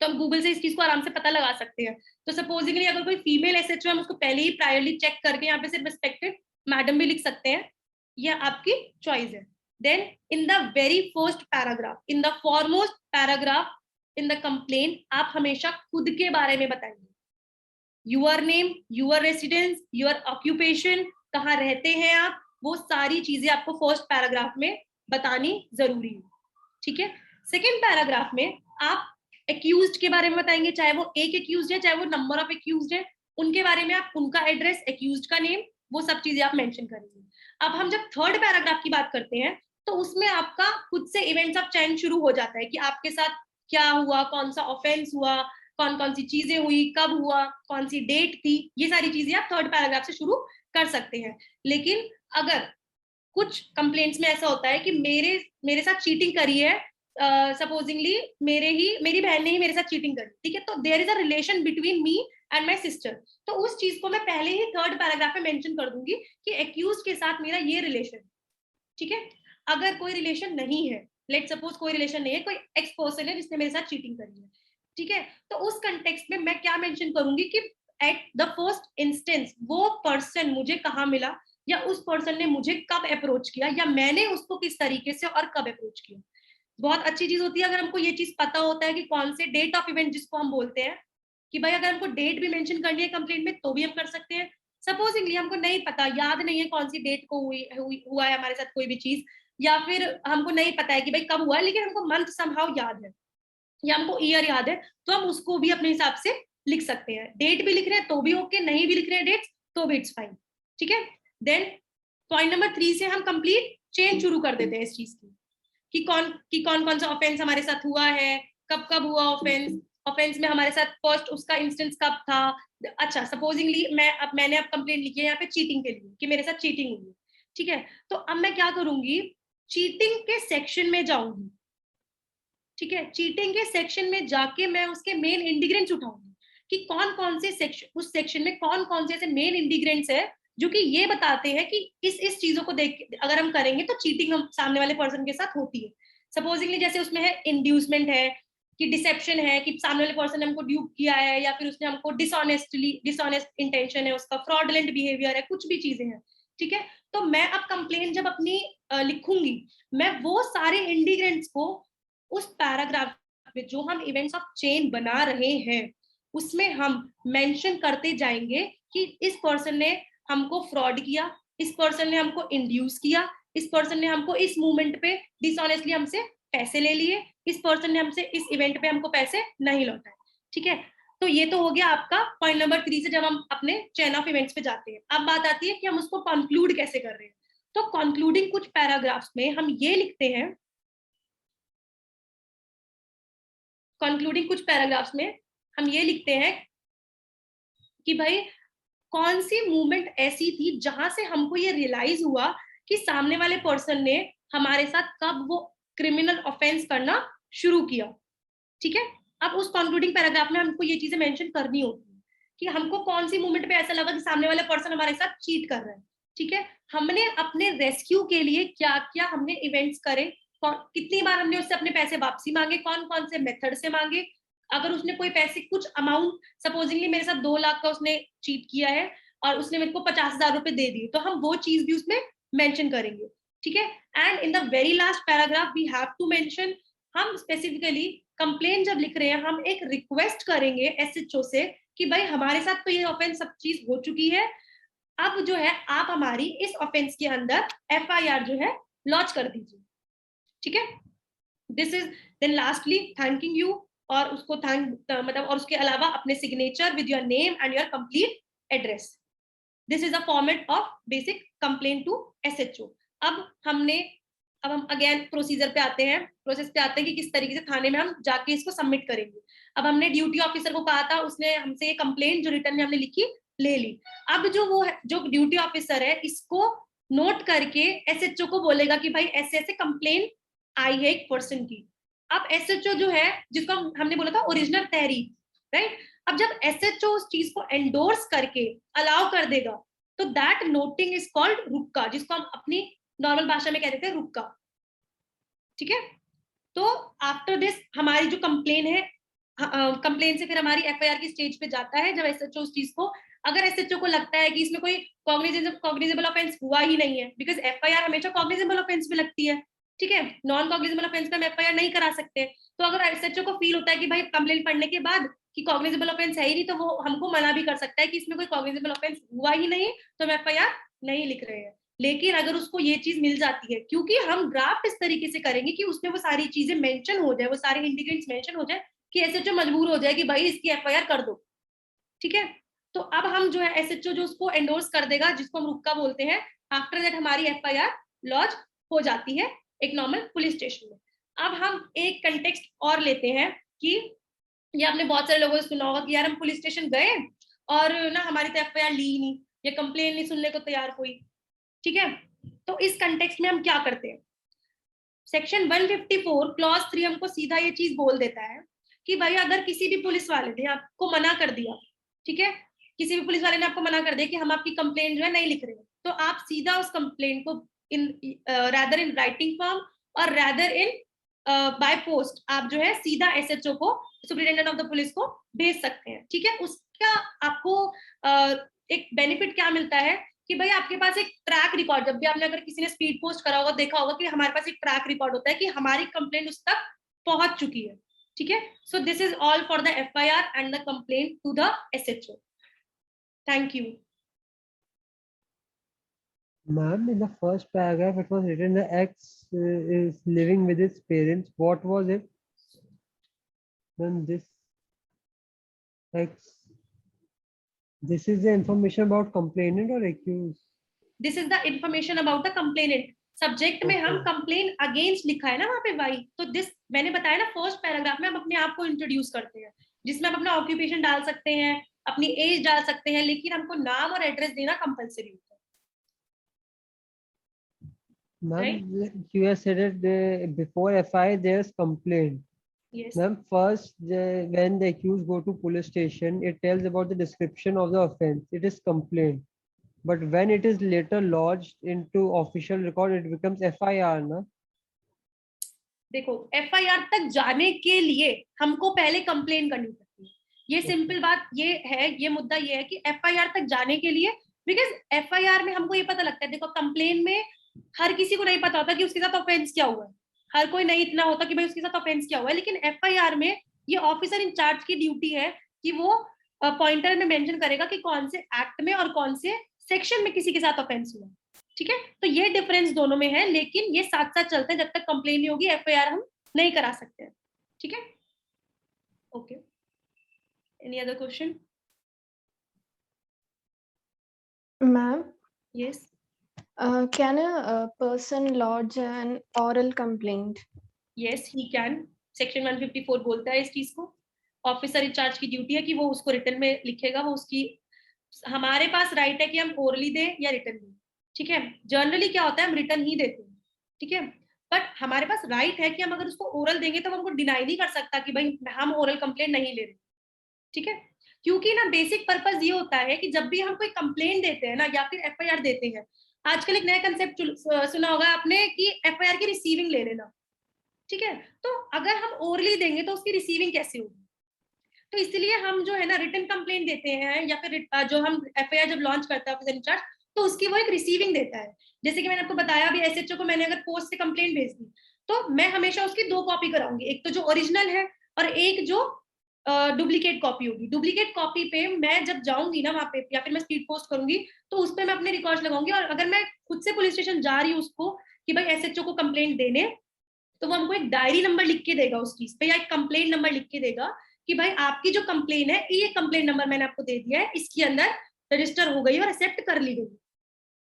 तो हम गूगल से इस चीज को आराम से पता लगा सकते हैं। तो सपोजिंगली अगर कोई फीमेल एसएचओ है, हम उसको पहले ही प्रायरली चेक करके यहाँ पे सिर्फ रिस्पेक्टेड मैडम भी लिख सकते हैं, ये आपकी चॉइस है। Then in the very first paragraph, in the foremost paragraph in the complaint, आप हमेशा खुद के बारे में बताएंगे, your name, your residence, your occupation, कहाँ रहते हैं आप, वो सारी चीजें आपको फर्स्ट पैराग्राफ में बतानी जरूरी है, ठीक है। सेकेंड पैराग्राफ में आप एक्यूज्ड के बारे में बताएंगे, चाहे वो एक एक्यूज्ड है, चाहे वो नंबर ऑफ एक्यूज्ड है, उनके बारे में आप उनका एड्रेस, एक्यूज्ड का नेम, वो सब चीजें आप मेंशन करेंगे। अब हम जब थर्ड पैराग्राफ की बात करते हैं तो उसमें आपका खुद से इवेंट्स ऑफ चेंज शुरू हो जाता है कि आपके साथ क्या हुआ, कौन सा ऑफेंस हुआ, कौन कौन सी चीजें हुई, कब हुआ, कौन सी डेट थी, ये सारी चीजें आप थर्ड पैराग्राफ से शुरू कर सकते हैं। लेकिन अगर कुछ कंप्लेंट्स में ऐसा होता है कि मेरे साथ चीटिंग करी है, सपोजिंगली मेरी बहन ने ही मेरे साथ चीटिंग करी, ठीक है, तो there is a relation between me and my sister, तो उस चीज को मैं पहले ही थर्ड पैराग्राफ में मेंशन कर दूंगी कि एक्यूज के साथ मेरा ये रिलेशन, ठीक है। अगर कोई रिलेशन नहीं है, लेट सपोज कोई रिलेशन नहीं है, कोई एक्स पर्सन है जिसने मेरे साथ चीटिंग करी है, ठीक है, तो उस कंटेक्स्ट में मैं क्या मेंशन करूंगी कि एट द फर्स्ट इंस्टेंस वो पर्सन मुझे कहाँ मिला, या उस पर्सन ने मुझे कब अप्रोच किया, या मैंने उसको किस तरीके से और कब अप्रोच किया। बहुत अच्छी चीज होती है अगर हमको ये चीज पता होता है कि कौन से डेट ऑफ इवेंट, जिसको हम बोलते हैं कि भाई अगर हमको डेट भी मेंशन करनी है कंप्लेंट में तो भी हम कर सकते हैं। सपोजिंगली हमको नहीं पता, याद नहीं है कौन सी डेट को हुआ है हमारे साथ कोई भी चीज, या फिर हमको नहीं पता है कि भाई कब हुआ है, लेकिन हमको मंथ समहाउ याद है या हमको ईयर याद है, तो हम उसको भी अपने हिसाब से लिख सकते हैं। डेट भी लिख रहे हैं तो भी ओके, नहीं भी लिख रहे हैं डेट्स तो भी इट्स फाइन, ठीक है। देन पॉइंट नंबर 3 से हम कंप्लीट चेंज शुरू कर देते हैं इस चीज की कि कौन सा ऑफेंस हमारे साथ हुआ है, कब कब हुआ ऑफेंस में हमारे साथ फर्स्ट उसका इंस्टेंस कब था। अच्छा, सपोजिंगली मैंने अब कंप्लेंट लिखी है यहाँ पे चीटिंग के लिए कि मेरे साथ चीटिंग हुई है, ठीक है, तो अब मैं क्या करूंगी, चीटिंग के सेक्शन में जाऊंगी ठीक है, चीटिंग के सेक्शन में जाके मैं उसके मेन इंडिग्रेंट्स उठाऊंगी कि कौन कौन से सेक्शन, उस सेक्शन में कौन कौन से ऐसे मेन इंडिग्रेंट्स है जो कि ये बताते हैं कि इस चीजों को देख अगर हम करेंगे तो चीटिंग हम सामने वाले पर्सन के साथ होती है। सपोजिंगली जैसे उसमें है इंड्यूसमेंट है, कि डिसेप्शन है, कि सामने वाले पर्सन ने हमको ड्यूप किया है, या फिर उसने हमको डिसऑनेस्ट इंटेंशन है उसका, फ्रॉडलेंट बिहेवियर है, कुछ भी चीजें हैं, ठीक है। तो मैं अब कंप्लेन जब अपनी लिखूंगी, मैं वो सारे इंडिग्रेंट्स को उस पैराग्राफ में जो हम इवेंट्स ऑफ चेन बना रहे हैं उसमें हम मेंशन करते जाएंगे कि इस पर्सन ने हमको फ्रॉड किया, इस पर्सन ने हमको इंड्यूस किया, इस पर्सन ने हमको इस मूवमेंट पे डिसऑनेस्टली हमसे पैसे ले लिए, इस पर्सन ने हमसे इस इवेंट पे हमको पैसे नहीं लौटाए, ठीक है। तो ये तो हो गया आपका पॉइंट नंबर 3 से जब हम अपने चेन ऑफ इवेंट्स पे जाते हैं। अब बात आती है कि हम उसको कंक्लूड कैसे कर रहे हैं। तो कंक्लूडिंग कुछ पैराग्राफ्स में हम ये लिखते हैं, कंक्लूडिंग कुछ पैराग्राफ्स में हम ये लिखते हैं कि भाई कौन सी मूवमेंट ऐसी थी जहां से हमको ये रियलाइज हुआ कि सामने वाले पर्सन ने हमारे साथ कब वो क्रिमिनल ऑफेंस करना शुरू किया, ठीक है। अब उस कंक्लूडिंग पैराग्राफ में हमको ये चीजें मेंशन करनी होती है कि हमको कौन सी मूवमेंट पे ऐसा लगा कि सामने वाले पर्सन हमारे साथ चीट कर रहा है, ठीक है। हमने अपने रेस्क्यू के लिए क्या क्या हमने इवेंट्स करे, कितनी बार हमने उससे अपने पैसे वापसी मांगे, कौन कौन से मेथड से मांगे, अगर उसने कोई पैसे कुछ अमाउंट, सपोजिंगली मेरे साथ 2 लाख का उसने चीट किया है और उसने मेरे को 50,000 रुपए दे दिए, तो हम वो चीज भी उसमें मेंशन करेंगे, ठीक है। And in the very last paragraph we have to mention, हम स्पेसिफिकली कंप्लेन जब लिख रहे हैं हम एक रिक्वेस्ट करेंगे एसएचओ से कि भाई हमारे साथ तो ये ऑफेंस सब चीज हो चुकी है, अब जो है आप हमारी इस ऑफेंस के अंदर एफआईआर जो है लॉन्च कर दीजिए, ठीक है। This is then lastly thanking you, और उसको थैंक मतलब और उसके अलावा अपने signature with your name and your complete address. This is a format of basic complain to SHO. अब हम अगेन प्रोसीजर पे आते हैं, प्रोसेस पे आते हैं कि किस तरीके से थाने में हम जाके इसको सबमिट करेंगे। अब हमने ड्यूटी ऑफिसर को कहा था, उसने हमसे ये कंप्लेन जो रिटर्न में हमने लिखी ले ली। अब जो ड्यूटी ऑफिसर है इसको नोट करके एसएचओ को बोलेगा कि भाई ऐसे ऐसे कंप्लेन आई है एक पर्सन की। अब एसएचओ जो है, जिसको हमने बोला था ओरिजिनल तहरीर, राइट, अब जब एसएचओ उस चीज को एंडोर्स करके अलाउ कर देगा तो दैट नोटिंग इज कॉल्ड रुक्का, जिसको हम अपनी नॉर्मल भाषा में कहते थे रुक्का, ठीक है। तो आफ्टर दिस हमारी जो कंप्लेन है, कंप्लेन से फिर हमारी एफआईआर की स्टेज पे जाता है। जब एसएचओ उस चीज को, अगर एसएचओ को लगता है कि इसमें कोई कॉग्निजेबल ऑफेंस हुआ ही नहीं है, बिकॉज एफआईआर हमेशा कॉग्निजेबल ऑफेंस में लगती है, ठीक है, नॉन कॉग्निजेबल ऑफेंस पे हम एफआईआर नहीं करा सकते। तो अगर एसएचओ को फील होता है कि भाई कंप्लेन पढ़ने के बाद कि कॉग्निजेबल ऑफेंस है ही नहीं, तो वो हमको मना भी कर सकता है कि इसमें कोई कॉग्निजेबल ऑफेंस हुआ ही नहीं, तो हम एफआईआर नहीं लिख रहे हैं। लेकिन अगर उसको ये चीज मिल जाती है, क्योंकि हम ड्राफ्ट इस तरीके से करेंगे कि उसमें वो सारी चीजें मेंशन हो जाए, वो सारे इंडिग्रेंट्स मेंशन हो जाए कि एसएचओ मजबूर हो जाए कि भाई इसकी एफआईआर कर दो, ठीक है। तो अब हम जो है एसएचओ जो उसको एंडोर्स कर देगा, जिसको हम रुक्का बोलते हैं, आफ्टर दैट हमारी एफआईआर लॉन्च हो जाती है एक नॉर्मल पुलिस स्टेशन में। अब हम एक कंटेक्स्ट और लेते हैं कि ये आपने बहुत सारे लोगों से सुना होगा कि यार हम पुलिस स्टेशन गए और ना हमारी तो एफआईआर ली नहीं, ये कंप्लेन नहीं सुनने को तैयार कोई, ठीक है। तो इस कंटेक्स्ट में हम क्या करते हैं, सेक्शन 154 क्लॉज 3 हमको सीधा ये चीज बोल देता है कि भाई अगर किसी भी पुलिस वाले ने आपको मना कर दिया, ठीक है, किसी भी पुलिस वाले ने आपको मना कर दिया कि हम आपकी कंप्लेन जो है नहीं लिख रहे, तो आप सीधा उस कंप्लेन को रैदर इन राइटिंग फॉर्म और रैदर इन बाय पोस्ट आप जो है सीधा एसएचओ को, सुपरिटेंडेंट ऑफ द पुलिस को भेज सकते हैं, ठीक है। उसका आपको एक बेनिफिट क्या मिलता है कि भाई आपके पास एक ट्रैक रिकॉर्ड, जब भी आपने अगर किसी ने स्पीड पोस्ट करा होगा देखा होगा कि हमारे पास एक ट्रैक रिकॉर्ड होता है कि हमारी कंप्लेंट उस तक पहुंच चुकी है, ठीक है। So this is all for the FIR and the complaint to the SHO. Thank you. Ma'am, in the first paragraph, it was written the X is living with his parents. What was it? Then this X. This is the information about complainant or accused? This is the information about the complainant. Subject में हम कंप्लेन अगेंस्ट लिखा है ना वहां पे वाई, तो दिस मैंने बताया ना फर्स्ट पैराग्राफ में हम अपने आप को इंट्रोड्यूस करते हैं, जिसमें हम अपना ऑक्यूपेशन डाल सकते हैं, अपनी एज डाल सकते हैं, लेकिन हमको नाम और एड्रेस देना कंपलसरी होता है। Ma'am, you have said that before FI there's complaint. Yes. Ma'am, first, when the accused go to police station, it tells about the description of the offense. It is complaint. But when it is later lodged into official record, it becomes FIR, ना? देखो, FIR तक जाने के लिए हमको पहले कंप्लेन करनी पड़ती है. ये सिंपल बात ये है, ये मुद्दा ये है कि FIR तक जाने के लिए, बिकॉज FIR में हमको ये पता लगता है, देखो कंप्लेन में हर किसी को नहीं पता होता कि उसके साथ ऑफेंस क्या हुआ है, हर कोई नहीं इतना होता कि भाई उसके साथ ऑफेंस क्या हुआ है, लेकिन FIR में ये ऑफिसर इंचार्ज की ड्यूटी है कि वो पॉइंटर में मेंशन करेगा कि कौन से एक्ट में और कौन से सेक्शन में किसी के साथ ऑफेंस हुआ. ठीक है, तो ये डिफरेंस दोनों में है, लेकिन ये साथ साथ चलते हैं. जब तक कंप्लेन नहीं होगी FIR हम नहीं करा सकते हैं. ठीक है, okay. Any other question? Ma'am, yes. can a person lodge an oral complaint? Yes he can. Section 154 बोलता है इस चीज को. ऑफिसर इंचार्ज की ड्यूटी है कि वो उसको रिटन में लिखेगा. वो उसकी, हमारे पास राइट है कि हम ओरली दें या रिटन दें. ठीक है, जनरली क्या होता है हम रिटन ही देते हैं. ठीक है, बट हमारे पास राइट है कि हम अगर उसको ओरल देंगे तो हम हमको डिनाई नहीं कर सकता कि भाई हम ओरल कंप्लेंट नहीं ले रहे. ठीक है, क्योंकि ना बेसिक पर्पस ये होता है कि जब भी हम कोई कंप्लेंट देते हैं ना या फिर FIR देते हैं, आजकल एक नया कंसेप्ट सुना होगा आपने कि FIR की रिसीविंग ले लेना. ठीक है, तो अगर हम ओरली देंगे तो उसकी रिसीविंग कैसे होगी? तो इसलिए हम जो है ना रिटन कंप्लेंट देते हैं या फिर जो हम FIR जब लॉन्च करता है ऑफिसर इंचार्ज, तो उसकी वो एक रिसीविंग देता है. जैसे कि मैंने आपको बताया अभी SHO को मैंने अगर पोस्ट से कंप्लेंट भेज दी तो मैं हमेशा उसकी 2 कॉपी कराऊंगी, एक तो जो ओरिजिनल है और एक जो डुप्लीकेट कॉपी होगी. डुप्लीकेट कॉपी पे मैं जब जाऊंगी ना वहां पे या फिर मैं स्पीड पोस्ट करूंगी तो उस पर मैं अपने रिकॉर्ड लगाऊंगी. और अगर मैं खुद से पुलिस स्टेशन जा रही हूँ उसको कि भाई SHO को कंप्लेंट देने, तो वो हमको एक डायरी नंबर लिख के देगा उस चीज पे या एक कंप्लेंट नंबर लिख के देगा कि भाई आपकी जो कंप्लेन है ये कंप्लेंट नंबर मैंने आपको दे दिया है, इसके अंदर रजिस्टर हो गई और एक्सेप्ट कर ली गई.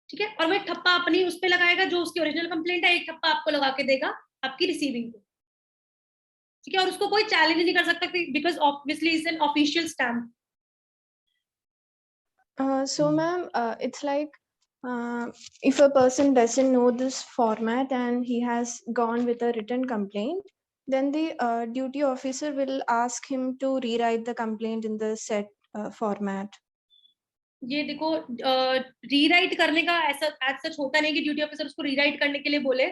ठीक है, और वो एक ठप्पा अपनी उस पे लगाएगा जो उसकी ओरिजिनल कंप्लेंट है, एक ठप्पा आपको लगा के देगा आपकी रिसीविंग पे. ठीक है, और उसको कोई चैलेंज नहीं कर सकता because obviously is an official stamp. So, ma'am, it's like if a person doesn't know this format and he has gone with a written complaint, then the duty officer will ask him to rewrite the complaint in the set format. ये देखो, रीराइट करने का ऐसा एज सच होता नहीं कि ड्यूटी ऑफिसर उसको रीराइट करने के लिए बोले.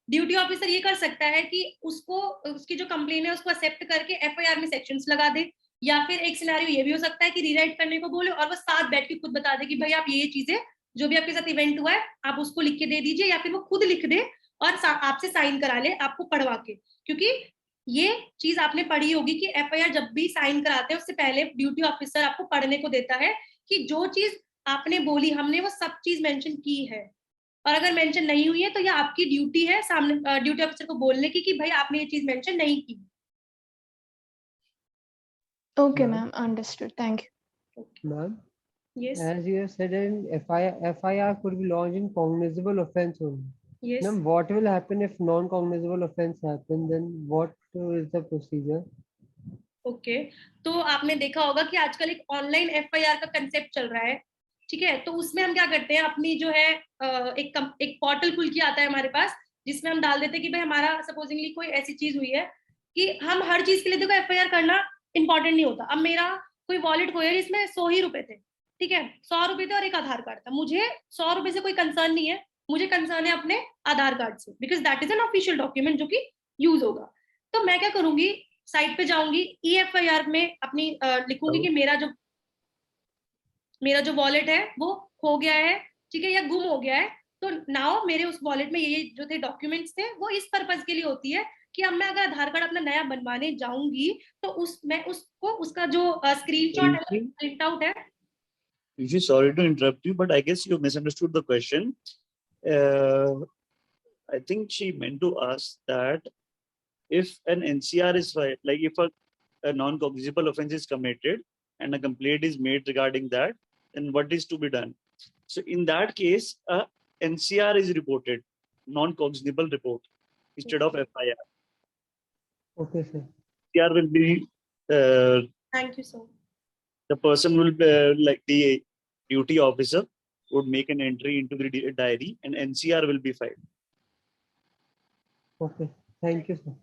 ड्यूटी ऑफिसर ये कर सकता है कि उसको उसकी जो कंप्लेन है उसको एक्सेप्ट करके FIR में सेक्शंस लगा दे, या फिर एक सिनेरियो ये भी हो सकता है कि रीराइट करने को बोले और वो साथ बैठ के खुद बता दे कि भाई आप ये चीजें जो भी आपके साथ इवेंट हुआ है आप उसको लिख के दे दीजिए, या फिर वो खुद लिख दे और आपसे साइन करा ले आपको पढ़वा के. क्योंकि ये चीज आपने पढ़ी होगी कि FIR जब भी साइन कराते हैं उससे पहले ड्यूटी ऑफिसर आपको पढ़ने को देता है कि जो चीज आपने बोली हमने वो सब चीज मेंशन की है, और अगर मेंशन नहीं हुई है तो ये आपकी ड्यूटी है सामने ड्यूटी ऑफिसर को बोलने की कि भाई आपने ये चीज मेंशन नहीं की. Okay, ma'am, understood. Thank you. Ma'am, Yes. as you have said, FIR could be lodged in cognizable offense only. Yes. Ma'am, what will happen if non-cognizable offense happen? Then what is the procedure? Okay, तो आपने देखा होगा कि आजकल एक ऑनलाइन FIR का कंसेप्ट चल रहा है. ठीक है, तो उसमें हम क्या करते हैं अपनी जो है एक पोर्टल खुल के आता है हमारे पास जिसमें हम डाल देते हैं कि भाई हमारा सपोजिंगली कोई ऐसी चीज हुई है कि हम हर चीज के लिए देखो FIR करना इंपॉर्टेंट नहीं होता. अब मेरा कोई वॉलेट खोया जिसमें 100 ही रुपए थे. ठीक है, 100 रुपए थे और एक आधार कार्ड था. मुझे 100 रुपए से कोई कंसर्न नहीं है, मुझे कंसर्न है अपने आधार कार्ड से, because that is an official document जो कि यूज होगा. तो मैं क्या करूंगी, साइट पे जाऊंगी, EFIR में अपनी लिखूंगी कि मेरा जो वॉलेट है वो खो गया है, ठीक है, या गुम हो गया है. तो नाउ मेरे उस वॉलेट में ये जो थे डॉक्यूमेंट्स थे वो इस पर्पज के लिए होती है कि अब मैं अगर आधार कार्ड अपना नया बनवाने जाऊंगी तो मैं उसको उसका जो स्क्रीनशॉट है प्रिंट आउट है. Sorry to interrupt you, but I guess you misunderstood the question. I think she meant to ask that if an NCR is filed, like if a non-cognizable offense is committed and a complaint is made regarding that, then what is to be done? So in that case, a NCR is reported, non-cognizable report, instead of FIR. Okay, sir. NCR will be, Thank you so much. the person will be, like the duty officer would make an entry into the diary and NCR will be filed. Okay, thank you, sir.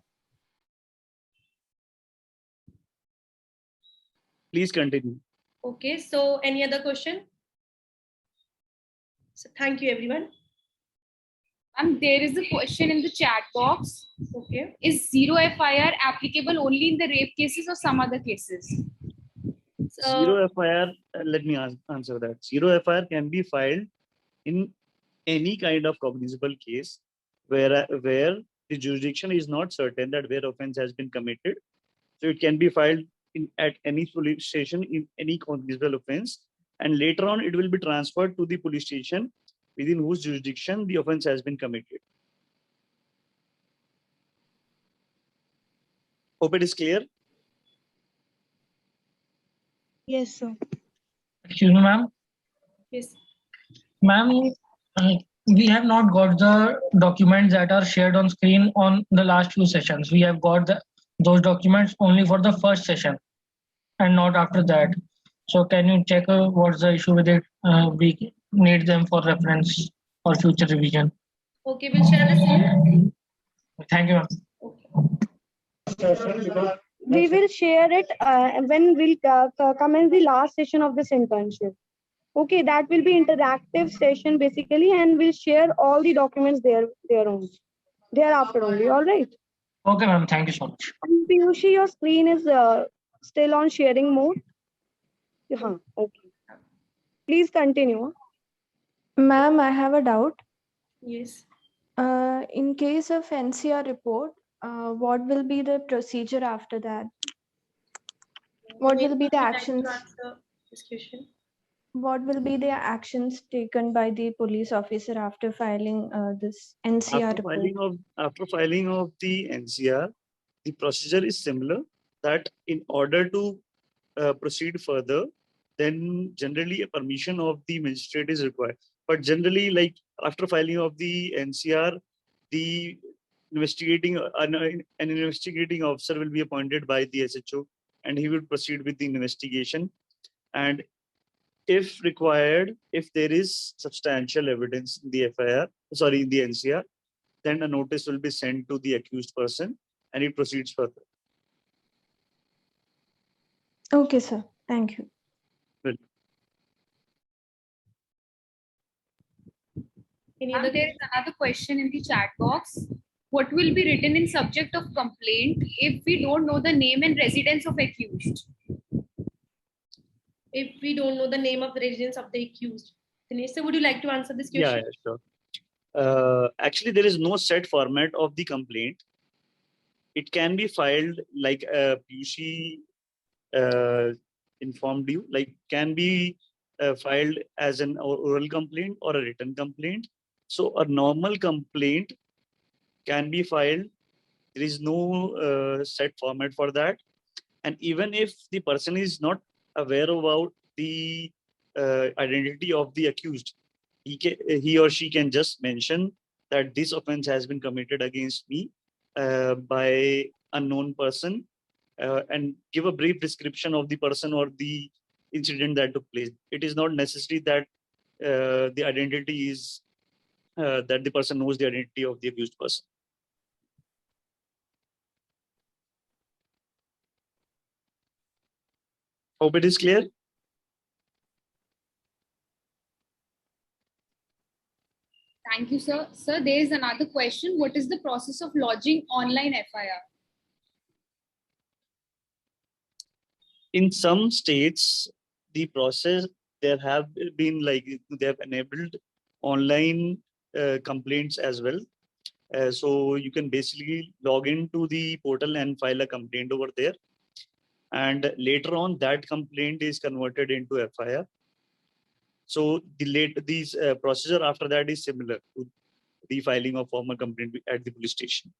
Please continue. Okay, so any other question? So thank you, everyone. There is a question in the chat box. Okay. Is zero FIR applicable only in the rape cases or some other cases? Zero FIR, let me answer that. Zero FIR can be filed in any kind of cognizable case where the jurisdiction is not certain that where offense has been committed. So it can be filed at any police station in any cognizable offense, and later on it will be transferred to the police station within whose jurisdiction the offense has been committed. Hope it is clear. Yes, sir. Excuse me, ma'am. Yes. Ma'am, we have not got the documents that are shared on screen on the last few sessions. We have got those documents only for the first session and not after that. So can you check what's the issue with it? We need them for reference or future revision. Okay, we'll share the same. Thank you, ma'am. We will share it when we'll commence the last session of this internship. Okay, that will be interactive session basically, and we'll share all the documents thereafter only. All right. Okay, ma'am. Thank you so much. And Piyushi, your screen is still on sharing mode. Okay. Please continue. Ma'am, I have a doubt. Yes. In case of NCR report, what will be the procedure after that? What will be the actions? This question. What will be the actions taken by the police officer after filing this NCR report? After filing of the NCR, the procedure is similar, that in order to proceed further, then generally a permission of the magistrate is required. But generally, like after filing of the NCR, the an investigating officer will be appointed by the SHO, and he will proceed with the investigation. And if required, if there is substantial evidence in the in the NCR, then a notice will be sent to the accused person and it proceeds further. Okay, sir. Thank you. There is another question in the chat box. What will be written in subject of complaint if we don't know the name and residence of accused? If we don't know the name of the residence of the accused. Dinesh, sir, would you like to answer this question? Yeah, sure. Actually, there is no set format of the complaint. It can be filed like Piyushi informed you, like can be filed as an oral complaint or a written complaint. So a normal complaint can be filed. There is no set format for that. And even if the person is not aware about the identity of the accused, he or she can just mention that this offense has been committed against me by unknown person, and give a brief description of the person or the incident that took place. It is not necessary that the identity is that the person knows the identity of the accused person. Hope it is clear. Thank you, sir. Sir, there is another question. What is the process of lodging online FIR? In some states, the process, there have been like they have enabled online complaints as well. So you can basically log into the portal and file a complaint over there. And later on, that complaint is converted into FIR. So the procedure after that is similar to the filing of formal complaint at the police station.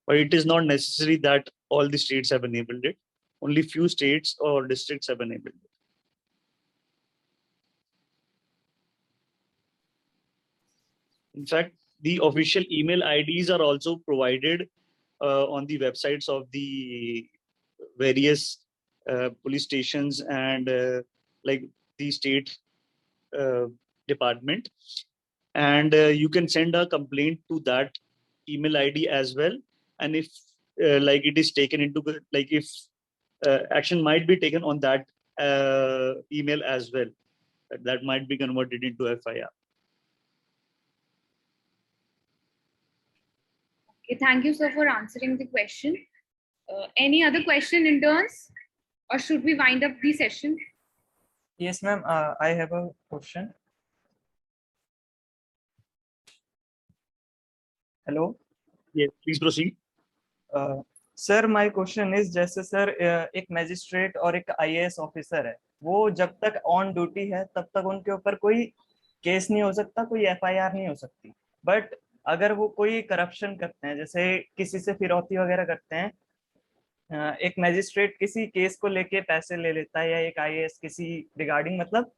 But it is not necessary that all the states have enabled it. Only few states or districts have enabled it. In fact, the official email IDs are also provided on the websites of the various police stations and like the state department. And you can send a complaint to that email ID as well. And if like it is taken into, like if action might be taken on that email as well. That might be converted into FIR. Okay, thank you, sir, for answering the question. Any other question, interns? Or should we wind up the session? Yes, ma'am. I have a question. Hello. Yes, please proceed. Sir my question is जैसे सर एक मैजिस्ट्रेट और एक आईएएस ऑफिसर है, वो जब तक ऑन ड्यूटी है तब तक उनके ऊपर कोई केस नहीं हो सकता, कोई एफआईआर नहीं हो सकती। बट अगर वो कोई करप्शन करते हैं, जैसे किसी से फिरौती वगैरह करते हैं, एक मैजिस्ट्रेट किसी केस को लेके पैसे ले लेता है या एक आईएएस किसी रिगार्डिंग, मतलब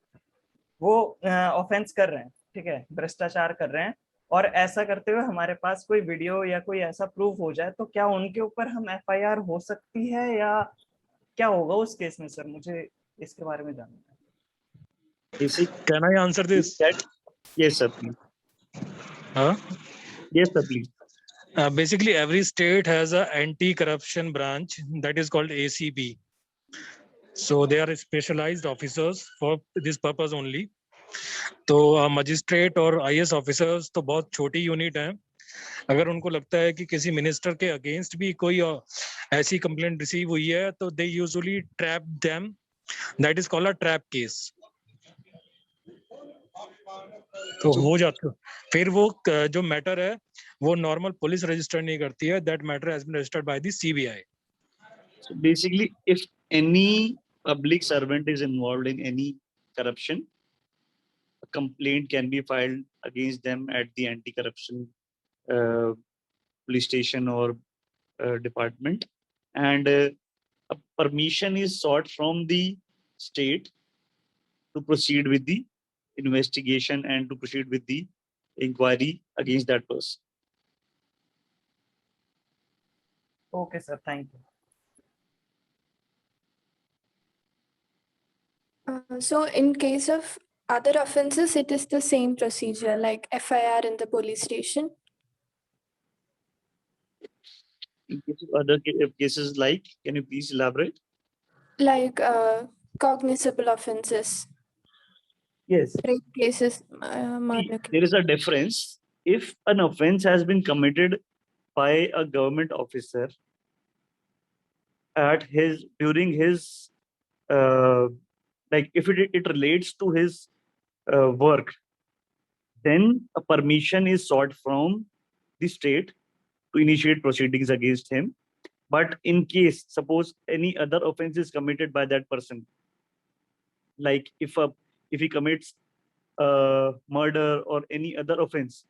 वो ऑफेंस कर रहे हैं, ठीक है, भ्रष्टाचार कर रहे हैं, और ऐसा करते हुए हमारे पास कोई वीडियो या कोई ऐसा प्रूफ हो जाए, तो क्या उनके ऊपर हम एफआईआर हो सकती है या क्या होगा उस केस में? सर मुझे इसके बारे में जानना है। Can I answer this? Yes, sir, please. Huh? Yes, sir, please. Basically, every state has a anti-corruption branch that is called ACB. So they are specialized officers for this purpose only. तो मजिस्ट्रेट और आईएएस ऑफिसर्स तो बहुत छोटी यूनिट हैं। अगर उनको लगता है कि किसी मिनिस्टर के अगेंस्ट भी कोई ऐसी कंप्लेंट रिसीव हुई है, तो they usually trap them, that is called a trap case. तो हो जाता, फिर वो जो मैटर है वो नॉर्मल पुलिस रजिस्टर नहीं करती है, that matter has been registered by the CBI. So basically, if any public servant is involved in any corruption, a complaint can be filed against them at the anti-corruption police station or department, and a permission is sought from the state to proceed with the investigation and to proceed with the inquiry against that person. Okay, sir. Thank you. So in case of other offenses, it is the same procedure like FIR in the police station. In case of other cases, like, can you please elaborate? Like cognizable offenses. Yes. Rape cases. There is a difference. If an offense has been committed by a government officer at his during his like if it relates to his work, then a permission is sought from the state to initiate proceedings against him. But in case, suppose any other offense is committed by that person, like if he commits murder or any other offense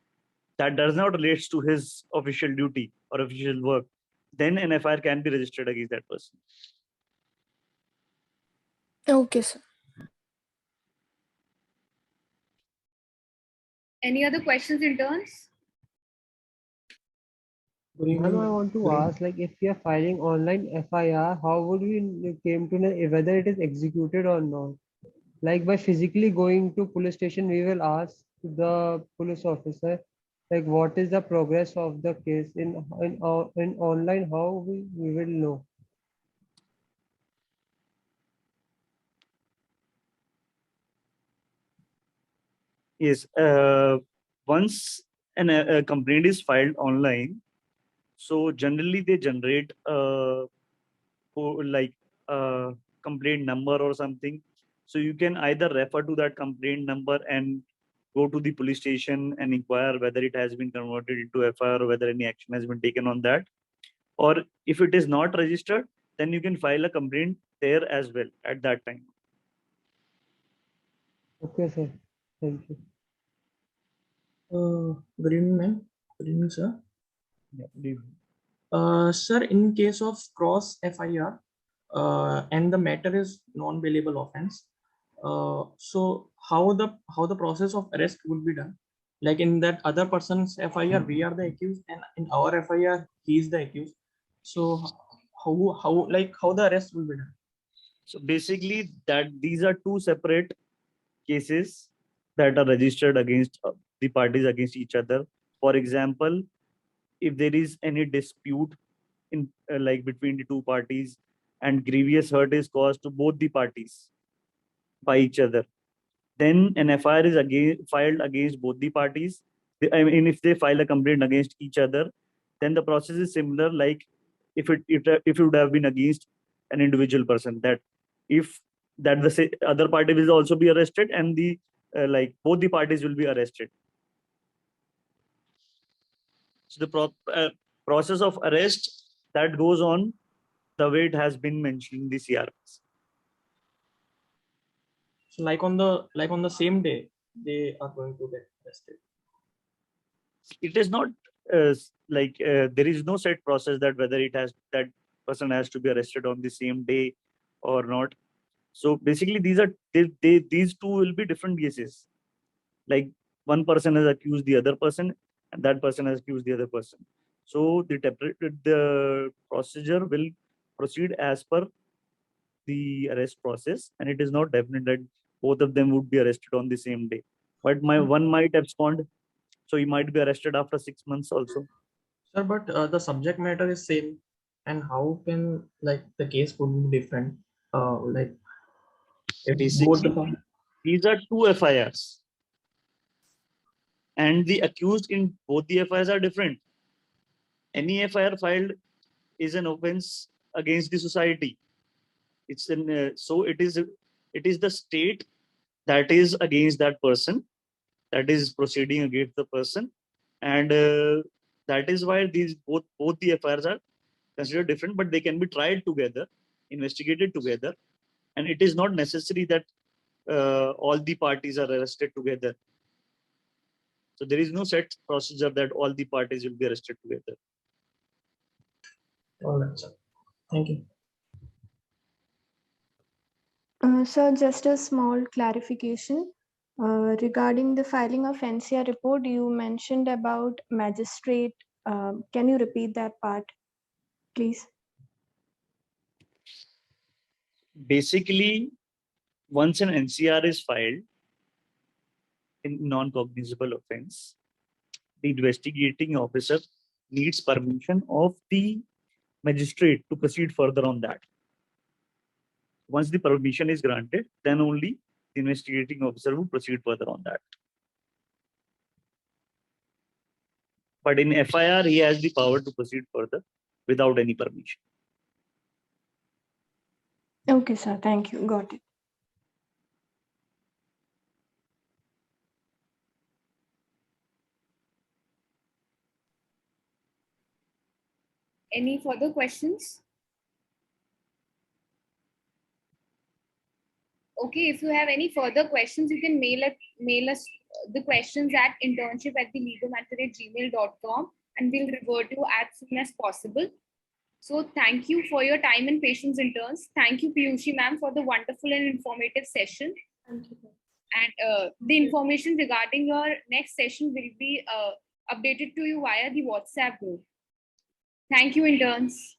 that does not relate to his official duty or official work, then an FIR can be registered against that person. Okay, sir. Any other questions, interns? Ma'am, I want to ask, like, if we are filing online FIR, how would we came to know whether it is executed or not? Like by physically going to police station, we will ask the police officer, like, what is the progress of the case? In online, how we will know? Yes, once a complaint is filed online, so generally they generate like a complaint number or something. So you can either refer to that complaint number and go to the police station and inquire whether it has been converted into FIR or whether any action has been taken on that. Or if it is not registered, then you can file a complaint there as well at that time. Okay, sir. Thank you. Good evening, ma'am. Good evening, sir. Yeah, good evening. Sir, in case of cross FIR and the matter is non-bailable offense, so how the process of arrest would be done? Like in that other person's FIR, we are the accused, and in our FIR, he is the accused. So how the arrest will be done? So basically, that these are two separate cases that are registered against the parties against each other. For example, if there is any dispute in like between the two parties, and grievous hurt is caused to both the parties by each other, then an FIR is filed against both the parties. I mean, if they file a complaint against each other, then the process is similar. Like if it would have been against an individual person, that if that the other party will also be arrested, and the like both the parties will be arrested. So the process of arrest that goes on the way it has been mentioned in the CRPs. So like on the same day, they are going to get arrested. It is not there is no set process that whether that person has to be arrested on the same day or not. So basically, these two will be different cases. Like one person has accused the other person, and that person has accused the other person. So the procedure will proceed as per the arrest process, and it is not definite that both of them would be arrested on the same day. But one might abscond, so he might be arrested after 6 months also. Sir, but the subject matter is same, and how can like the case would be different? Like if both these are two FIRs, and the accused in both the FIRs are different. Any FIR filed is an offense against the society. It's so it is the state that is against that person, that is proceeding against the person, and that is why these both the FIRs are considered different, but they can be tried together, investigated together, and it is not necessary that all the parties are arrested together. So there is no set procedure that all the parties will be arrested together. All right, sir. Thank you. Sir, just a small clarification. Regarding the filing of NCR report, you mentioned about magistrate. Can you repeat that part, please? Basically, once an NCR is filed in non-cognizable offense, the investigating officer needs permission of the magistrate to proceed further on that. Once the permission is granted, then only the investigating officer will proceed further on that. But in FIR, he has the power to proceed further without any permission. Okay, sir. Thank you. Got it. Any further questions? Okay, if you have any further questions, you can mail us the questions at internship@thelegalmatter@gmail.com, and we'll revert you as soon as possible. So thank you for your time and patience, interns. Thank you, Piyushi ma'am, for the wonderful and informative session. Thank you. And the information regarding your next session will be updated to you via the WhatsApp group. Thank you, interns.